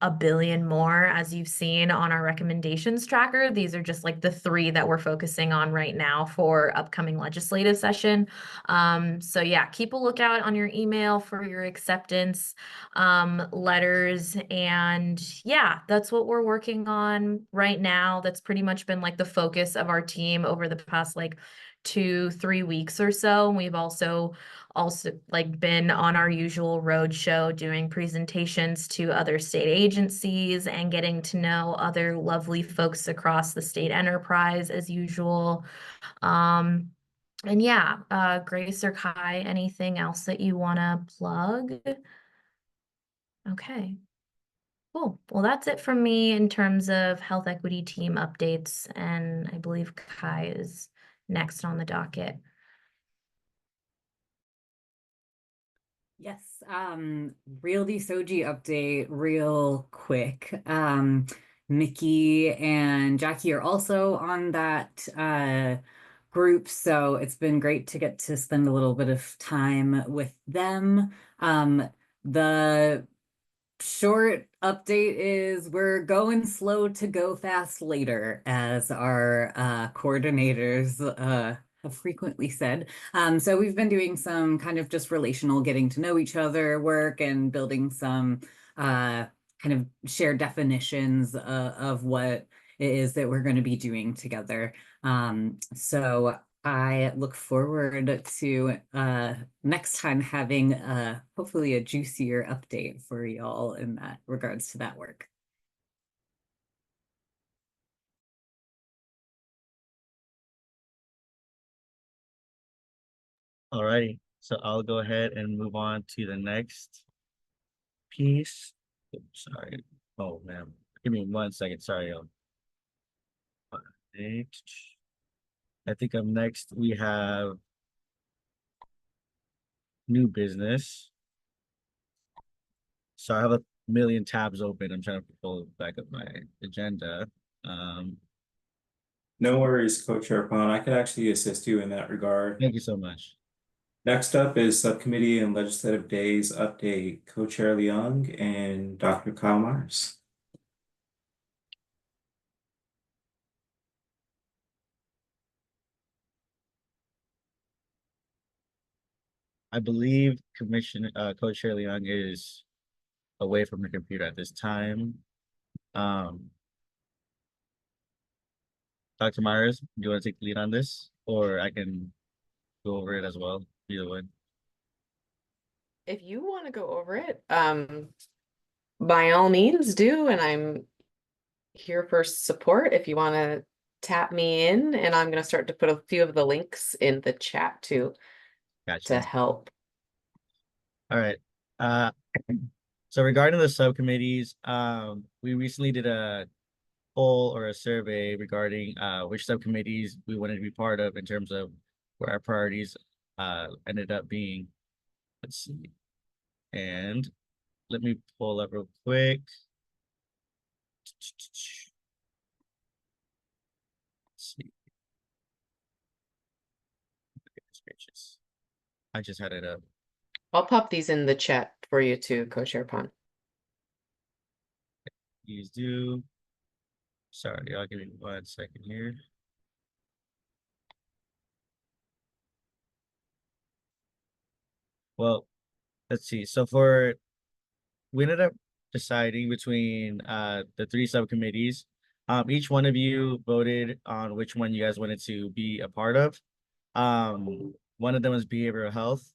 a billion more, as you've seen on our recommendations tracker. These are just like the 3 that we're focusing on right now for upcoming legislative session. So yeah, keep a lookout on your email for your acceptance letters. And yeah, that's what we're working on right now. That's pretty much been like the focus of our team over the past like 2-3 weeks or so. We've also like been on our usual road show doing presentations to other state agencies and getting to know other lovely folks across the state enterprise as usual. And yeah, Grace or Kai, anything else that you want to plug? Okay. Cool. Well, that's it from me in terms of health equity team updates, and I believe Kai is next on the docket. Yes, Realty Soji update real quick. Mickey and Jackie are also on that group, so it's been great to get to spend a little bit of time with them. The short update is we're going slow to go fast later, as our coordinators have frequently said. So we've been doing some kind of just relational getting to know each other work and building some kind of shared definitions of what it is that we're going to be doing together. So I look forward to next time having hopefully a juicier update for y'all in that regards to that work. All righty, so I'll go ahead and move on to the next piece. Oops, sorry. Oh man, give me 1 second. Sorry, y'all. I think up next we have new business. So I have a million tabs open. I'm trying to pull back up my agenda. No worries, Co-Chair Khan. I could actually assist you in that regard. Thank you so much. Next up is Subcommittee and Legislative Days Update, Co-Chair Leung and Dr. Kyle Myers. I believe Co-Chair Leung is away from her computer at this time. Dr. Myers, do you want to take the lead on this? Or I can go over it as well, either way. If you want to go over it, by all means do, and I'm here for support if you want to tap me in, and I'm going to start to put a few of the links in the chat too Gotcha. to help. All right. So regarding the subcommittees, we recently did a poll or a survey regarding which subcommittees we wanted to be part of in terms of where our priorities ended up being. Let's see. And let me pull up real quick. Let's see. Goodness gracious. I just had it up. I'll pop these in the chat for you too, Co-Chair Pon. Please do. Sorry, I'll give you 1 second here. Well, let's see. So we ended up deciding between the 3 subcommittees. Each one of you voted on which one you guys wanted to be a part of. One of them was behavioral health.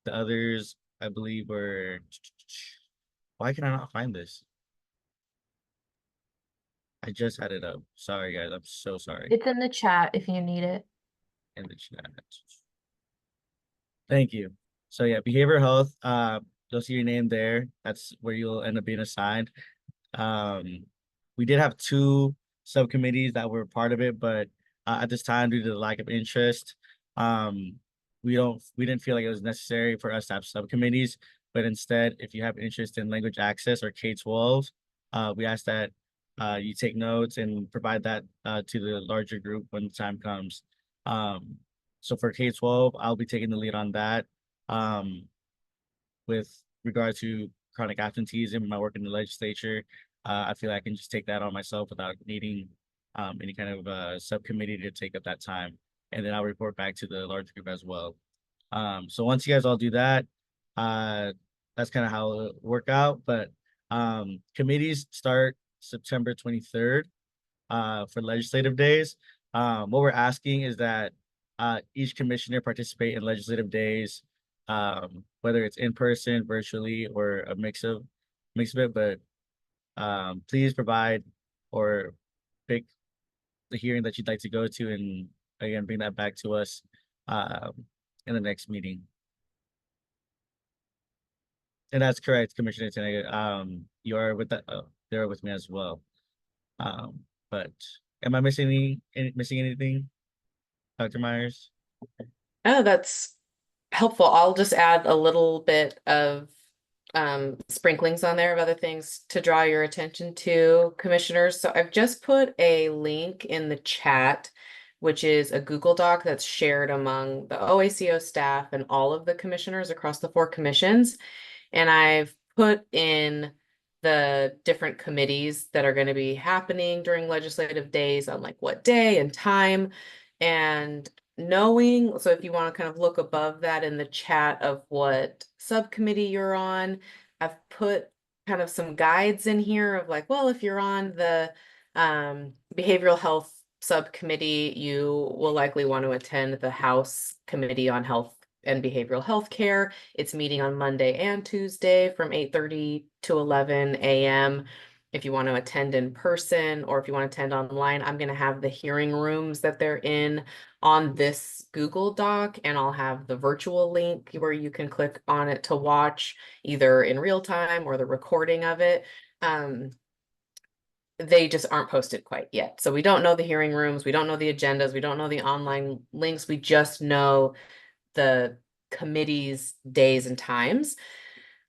The others, I believe, were. Why can I not find this? I just had it up. Sorry, guys. I'm so sorry. It's in the chat if you need it. In the chat. Thank you. So yeah, behavioral health, you'll see your name there. That's where you'll end up being assigned. We did have 2 subcommittees that were part of it, but at this time, due to the lack of interest, we didn't feel like it was necessary for us to have subcommittees. But instead, if you have interest in language access or K-12, we ask that you take notes and provide that to the larger group when the time comes. So for K-12, I'll be taking the lead on that. With regard to chronic absenteeism, my work in the legislature, I feel I can just take that on myself without needing any kind of subcommittee to take up that time. And then I'll report back to the large group as well. So once you guys all do that, that's kind of how it'll work out. But committees start September 23rd for legislative days. What we're asking is that each commissioner participate in legislative days, whether it's in person, virtually, or a mix of it. But please provide or pick the hearing that you'd like to go to, and again, bring that back to us in the next meeting. And that's correct, Commissioner Tenega. You are with that. They're with me as well. But am I missing anything, Dr. Myers? Oh, that's helpful. I'll just add a little bit of sprinklings on there of other things to draw your attention to, commissioners. So I've just put a link in the chat, which is a Google Doc that's shared among the OACO staff and all of the commissioners across the 4 commissions. And I've put in the different committees that are going to be happening during legislative days on like what day and time. And knowing, so if you want to kind of look above that in the chat of what subcommittee you're on, I've put kind of some guides in here of like, well, if you're on the behavioral health subcommittee, you will likely want to attend the House Committee on Health and Behavioral Health Care. It's meeting on Monday and Tuesday from 8:30 to 11 a.m. If you want to attend in person or if you want to attend online, I'm going to have the hearing rooms that they're in on this Google Doc, and I'll have the virtual link where you can click on it to watch either in real time or the recording of it. They just aren't posted quite yet. So we don't know the hearing rooms, we don't know the agendas, we don't know the online links, we just know the committee's days and times.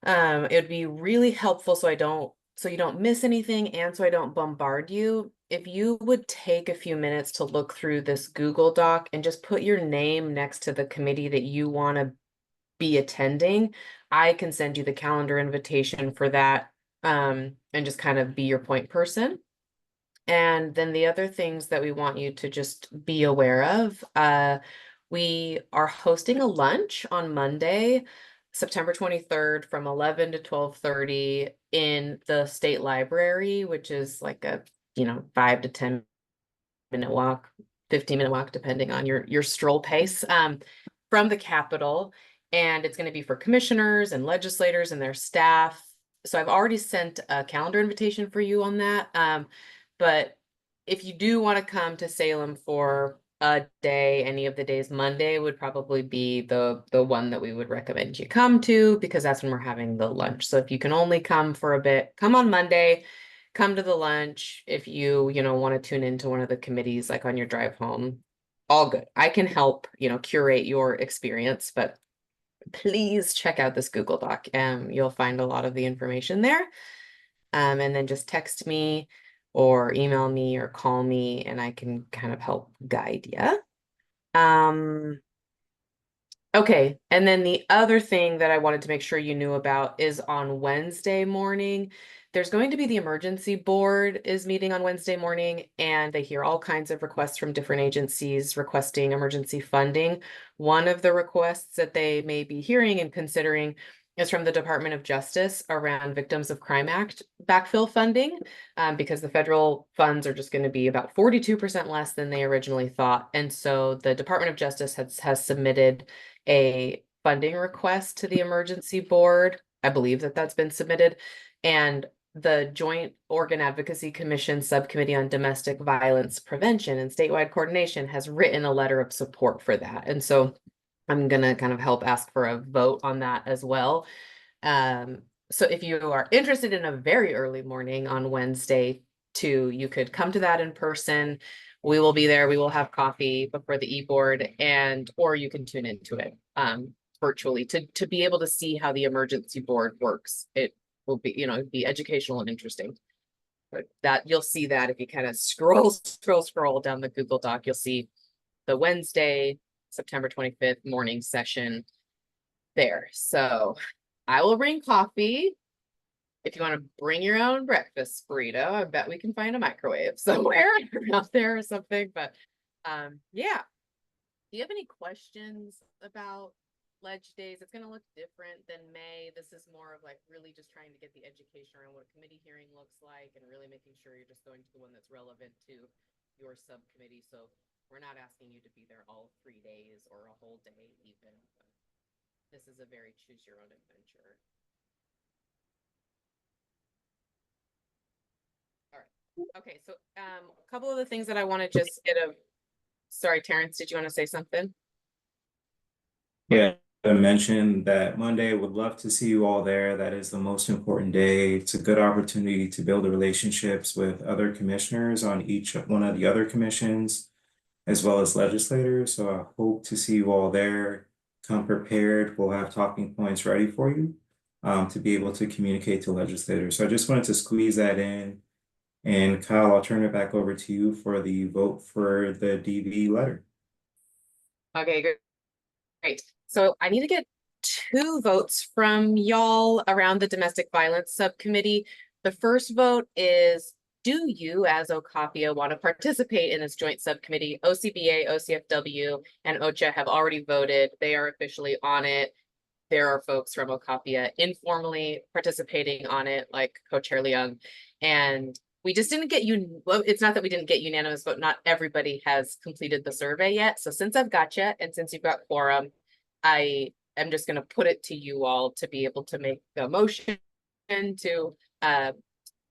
It would be really helpful so you don't miss anything and so I don't bombard you. if you would take a few minutes to look through this Google Doc and just put your name next to the committee that you want to be attending, I can send you the calendar invitation for that, and just kind of be your point person. And then the other things that we want you to just be aware of, we are hosting a lunch on Monday, September 23rd from 11 to 12:30 in the State Library, which is like a, 5 to 10-minute walk, 15-minute walk, depending on your stroll pace, from the Capitol. And it's going to be for commissioners and legislators and their staff. So I've already sent a calendar invitation for you on that. But if you do want to come to Salem for a day, any of the days, Monday would probably be the one that we would recommend you come to, because that's when we're having the lunch. So if you can only come for a bit, come on Monday, come to the lunch. If you want to tune into one of the committees, like on your drive home, all good. I can help, curate your experience, but please check out this Google Doc. You'll find a lot of the information there. And then just text me or email me or call me, and I can kind of help guide you. Okay, and then the other thing that I wanted to make sure you knew about is on Wednesday morning, there's going to be the emergency board is meeting on Wednesday morning, and they hear all kinds of requests from different agencies requesting emergency funding. One of the requests that they may be hearing and considering is from the Department of Justice around Victims of Crime Act backfill funding, because the federal funds are just going to be about 42% less than they originally thought. And so the Department of Justice has submitted a funding request to the emergency board. I believe that that's been submitted. And the Joint Organ Advocacy Commission Subcommittee on Domestic Violence Prevention and Statewide Coordination has written a letter of support for that. And so I'm going to kind of help ask for a vote on that as well. So if you are interested in a very early morning on Wednesday too, you could come to that in person. We will be there. We will have coffee before the e-board, or you can tune into it virtually to be able to see how the emergency board works. It will be, be educational and interesting. But that you'll see that if you kind of scroll down the Google Doc, you'll see the Wednesday, September 25th morning session there. So I will bring coffee. If you want to bring your own breakfast burrito, I bet we can find a microwave somewhere out there or something. But yeah. Do you have any questions about Ledge Days? It's going to look different than May. This is more of like really just trying to get the education around what a committee hearing looks like and really making sure you're just going to the one that's relevant to your subcommittee. So we're not asking you to be there all 3 days or a whole day even. But this is a very choose your own adventure. All right. Okay, so a couple of the things that I want to just get a sorry, Terrence, did you want to say something? Yeah, I mentioned that Monday, would love to see you all there. That is the most important day. It's a good opportunity to build relationships with other commissioners on each one of the other commissions, as well as legislators. So I hope to see you all there. Come prepared. We'll have talking points ready for you to be able to communicate to legislators. So I just wanted to squeeze that in. And Kyle, I'll turn it back over to you for the vote for the DV letter. Okay, great. So I need to get 2 votes from y'all around the domestic violence subcommittee. The first vote is, do you as OCAPIA want to participate in this joint subcommittee? OCBA, OCFW, and OCHA have already voted. They are officially on it. There are folks from OCAPIA informally participating on it, like Co-Chair Leung. And we just didn't get well, it's not that we didn't get unanimous vote. Not everybody has completed the survey yet. So since I've got you, and since you've got quorum, I am just going to put it to you all to be able to make the motion to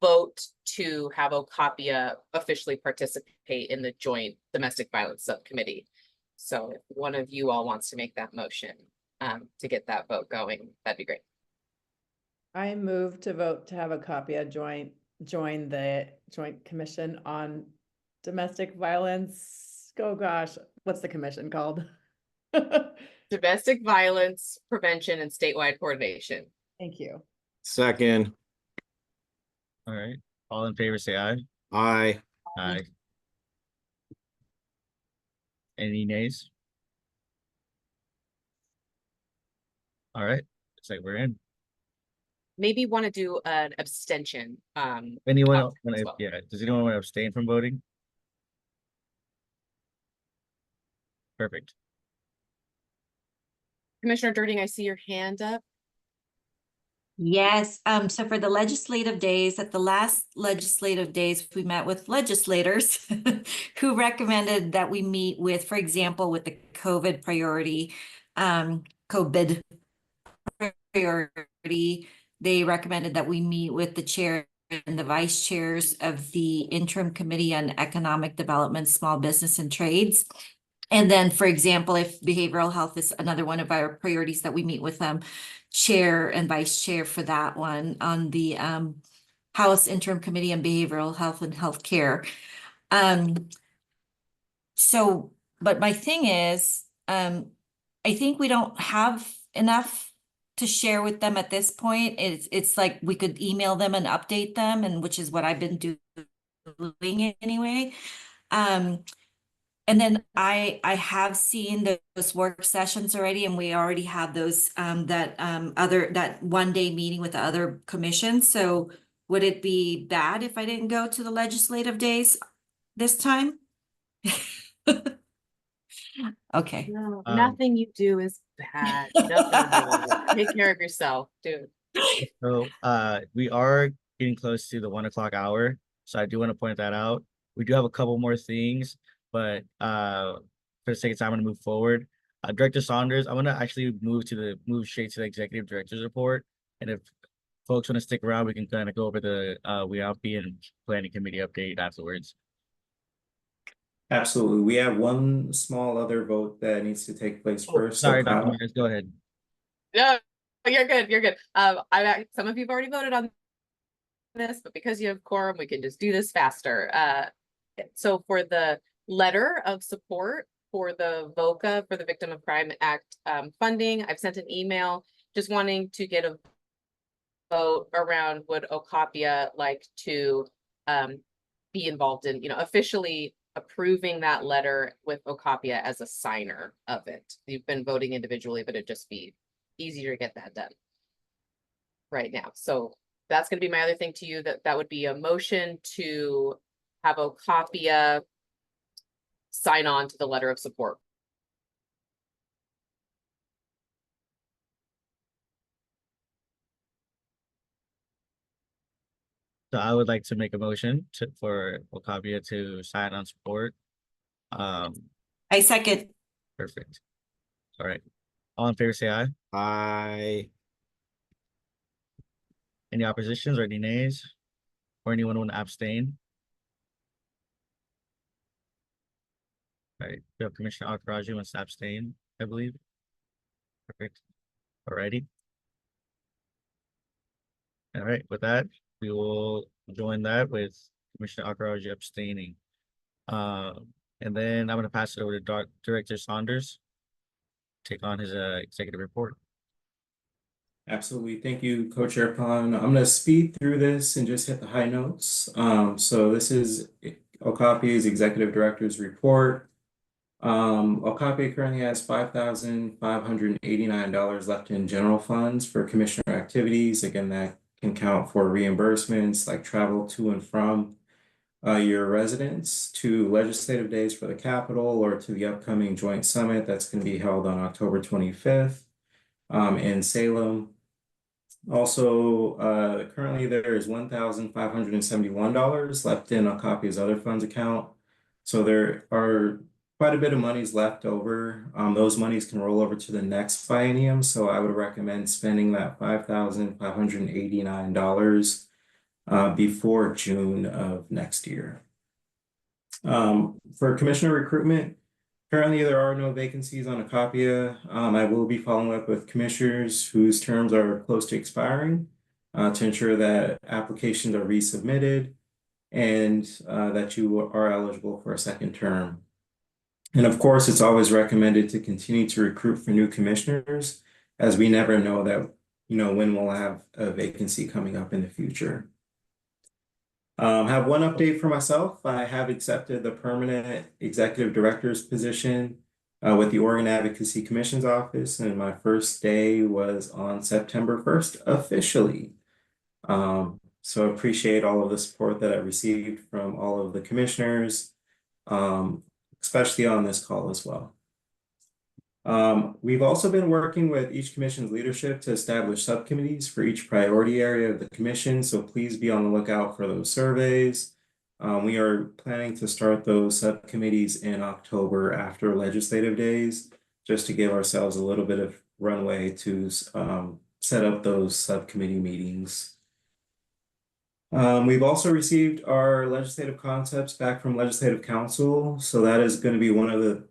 vote to have OCAPIA officially participate in the joint domestic violence subcommittee. So if one of you all wants to make that motion to get that vote going, that'd be great. I move to vote to have OCAPIA join the Joint Commission on Domestic Violence. Oh gosh, what's the commission called? Domestic Violence Prevention and Statewide Coordination. Thank you. Second. All right. All in favor, say aye. Aye. Aye. Any nays? All right, looks like we're in. Maybe want to do an abstention. Anyone as else wanna, well. yeah, does anyone want to abstain from voting? Perfect. Commissioner Durding, I see your hand up. Yes, so for the legislative days, at the last legislative days, we met with legislators who recommended that we meet with, for example, with the COVID priority, COVID priority. They recommended that we meet with the chair and the vice chairs of the interim committee on economic development, small business and trades. And then, for example, if behavioral health is another one of our priorities that we meet with chair and vice chair for that one on the House Interim Committee on Behavioral Health and Healthcare. So, but my thing is, I think we don't have enough to share with them at this point. It's like we could email them and update them, and which is what I've been doing anyway. And then I have seen those work sessions already, and we already have those that 1 day meeting with the other commissions. So would it be bad if I didn't go to the legislative days this time? Okay. No, nothing you do is bad. Nothing bad. Take care of yourself, dude. So we are getting close to the 1 o'clock hour. So I do want to point that out. We do have a couple more things, but for the sake of time, I'm gonna move forward. Director Saunders, I'm gonna actually move straight to the executive director's report. And if folks want to stick around, we can kind of go over the WIAPI and planning committee update afterwards. Absolutely. We have one small other vote that needs to take place first. Sorry, So Dr. Kyle, Myers, go ahead. No, you're good. You're good. Some of you've already voted on this, but because you have quorum, we can just do this faster. So for the letter of support for the VOCA, for the Victim of Crime Act funding, I've sent an email just wanting to get a vote around would OCAPIA like to be involved in, officially approving that letter with OCAPIA as a signer of it. You've been voting individually, but it'd just be easier to get that done right now. So that's going to be my other thing to you, that would be a motion to have OCAPIA sign on to the letter of support. So I would like to make a motion for OCAPIA to sign on support. I second. Perfect. All right. All in favor, say aye. Aye. Any oppositions or any nays? Or anyone want to abstain? All right, we have Commissioner Akaraji wants to abstain, I believe. Perfect. Alrighty. All right, with that, we will join that with Commissioner Akaraji abstaining. And then I'm gonna pass it over to Director Saunders. Take on his executive report. absolutely. Thank you, Co-Chair Pon. I'm going to speed through this and just hit the high notes. So this is OCAPIA's Executive Director's Report. OCAPIA currently has $5,589 left in general funds for commissioner activities. Again, that can count for reimbursements like travel to and from your residence, to legislative days for the Capitol, or to the upcoming joint summit that's going to be held on October 25th in Salem. Also, currently there is $1,571 left in OCAPIA's other funds account. So there are quite a bit of monies left over. Those monies can roll over to the next biennium. So I would recommend spending that $5,589 before June of next year. For commissioner recruitment, currently there are no vacancies on OCAPIA. I will be following up with commissioners whose terms are close to expiring to ensure that applications are resubmitted and that you are eligible for a second term. And of course, it's always recommended to continue to recruit for new commissioners, as we never know that, when we'll have a vacancy coming up in the future. Have one update for myself. I have accepted the permanent executive director's position with the Oregon Advocacy Commission's office, and my first day was on September 1st officially. So appreciate all of the support that I received from all of the commissioners, especially on this call as well. We've also been working with each commission's leadership to establish subcommittees for each priority area of the commission, so please be on the lookout for those surveys. We are planning to start those subcommittees in October after legislative days, just to give ourselves a little bit of runway to set up those subcommittee meetings. We've also received our legislative concepts back from Legislative Council, so that is going to be one of the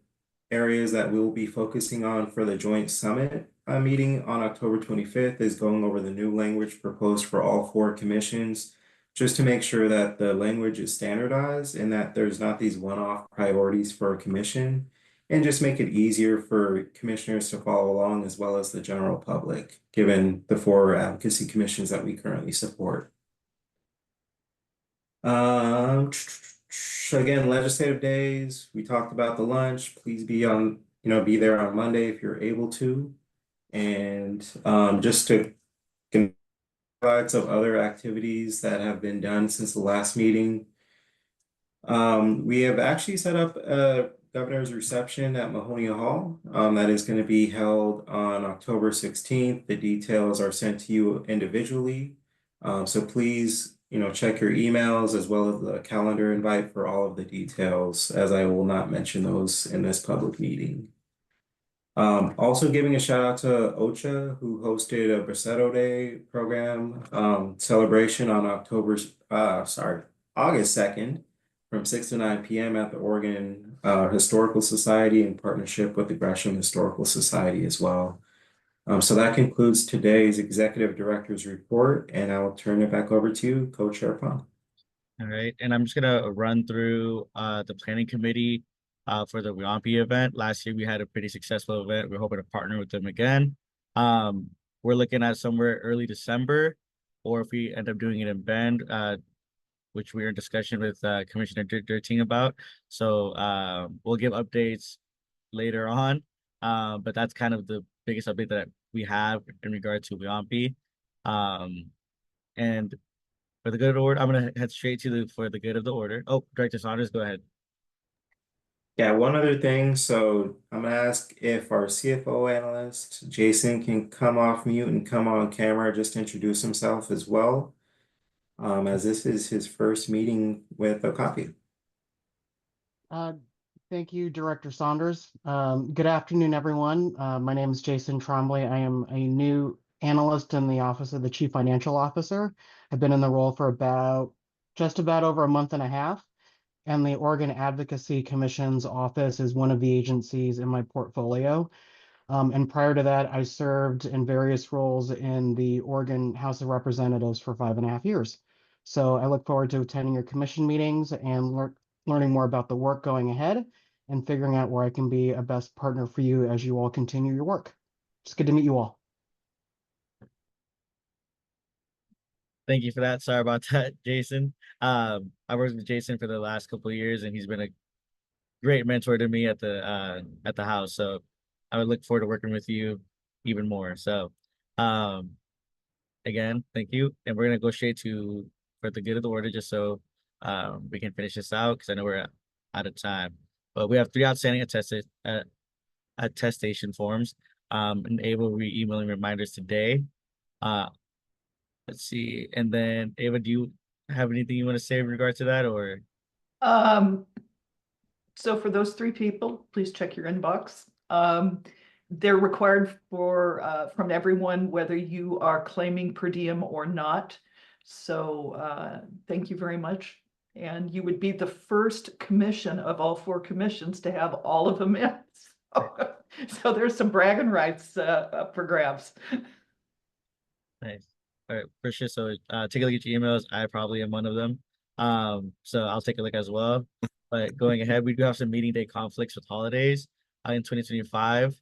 areas that we'll be focusing on for the joint summit meeting on October 25th is going over the new language proposed for all 4 commissions, just to make sure that the language is standardized and that there's not these one-off priorities for a commission, and just make it easier for commissioners to follow along as well as the general public, given the 4 advocacy commissions that we currently support. Again, legislative days, we talked about the lunch. Please be on, be there on Monday if you're able to. And just to highlights of other activities that have been done since the last meeting. We have actually set up a governor's reception at Mahonia Hall that is going to be held on October 16th. The details are sent to you individually. So please, check your emails as well as the calendar invite for all of the details, as I will not mention those in this public meeting. Also giving a shout out to OCHA, who hosted a Braceto Day program celebration on August 2nd from 6 to 9 p.m. at the Oregon Historical Society in partnership with the Gresham Historical Society as well. So that concludes today's Executive Director's report, and I will turn it back over to you, Co-Chair Pong. All right, and I'm just gonna run through the planning committee for the WIOMPI event. Last year we had a pretty successful event. We're hoping to partner with them again. We're looking at somewhere early December, or if we end up doing it in Bend, which we're in discussion with Commissioner Dirting about. So we'll give updates later on. But that's kind of the biggest update that we have in regard to WIOMPI. And for the good of the order, I'm gonna head straight to for the good of the order. Oh, Director Saunders, go ahead. Yeah, one other thing. So I'm gonna ask if our CFO analyst, Jason, can come off mute and come on camera just to introduce himself as well, as this is his first meeting with OCAPIA. Thank you, Director Saunders. Good afternoon, everyone. My name is Jason Trombley. I am a new analyst in the Office of the Chief Financial Officer. I've been in the role for just about over a month and a half, and the Oregon Advocacy Commission's office is one of the agencies in my portfolio. And prior to that, I served in various roles in the Oregon House of Representatives for 5.5 years. So I look forward to attending your commission meetings and learning more about the work going ahead and figuring out where I can be a best partner for you as you all continue your work. It's good to meet you all. Thank you for that. Sorry about that, Jason. I worked with Jason for the last couple of years, and he's been a great mentor to me at the house. So I would look forward to working with you even more. So again, thank you. And we're gonna go straight to for the good of the order, just so we can finish this out because I know we're out of time. But we have 3 outstanding attestation forms. And Ava will be emailing reminders today. Let's see. And then Ava, do you have anything you want to say in regard to that, or? So for those 3 people, please check your inbox. They're required for from everyone, whether you are claiming per diem or not. So thank you very much. And you would be the first commission of all 4 commissions to have all of them in. So there's some bragging rights up for grabs. Nice. All right, for sure. So take a look at your emails. I probably am one of them. So I'll take a look as well. But going ahead, we do have some meeting day conflicts with holidays in 2025.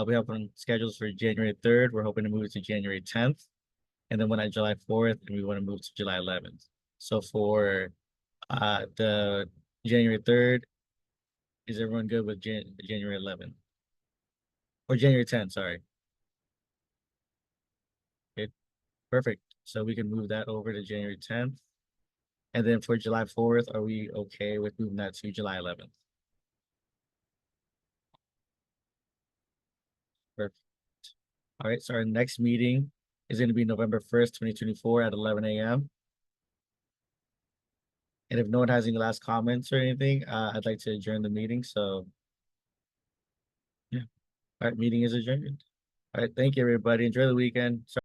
We have one scheduled for January 3rd. We're hoping to move it to January 10th. And then one on July 4th, and we want to move to July 11th. So for the January 3rd, is everyone good with January 11th? Or January 10th, sorry. Okay, perfect. So we can move that over to January 10th. And then for July 4th, are we okay with moving that to July 11th? Perfect. All right, so our next meeting is going to be November 1st, 2024 at 11 a.m. And if no one has any last comments or anything, I'd like to adjourn the meeting. So yeah. All right, meeting is adjourned. All right, thank you, everybody. Enjoy the weekend. Sorry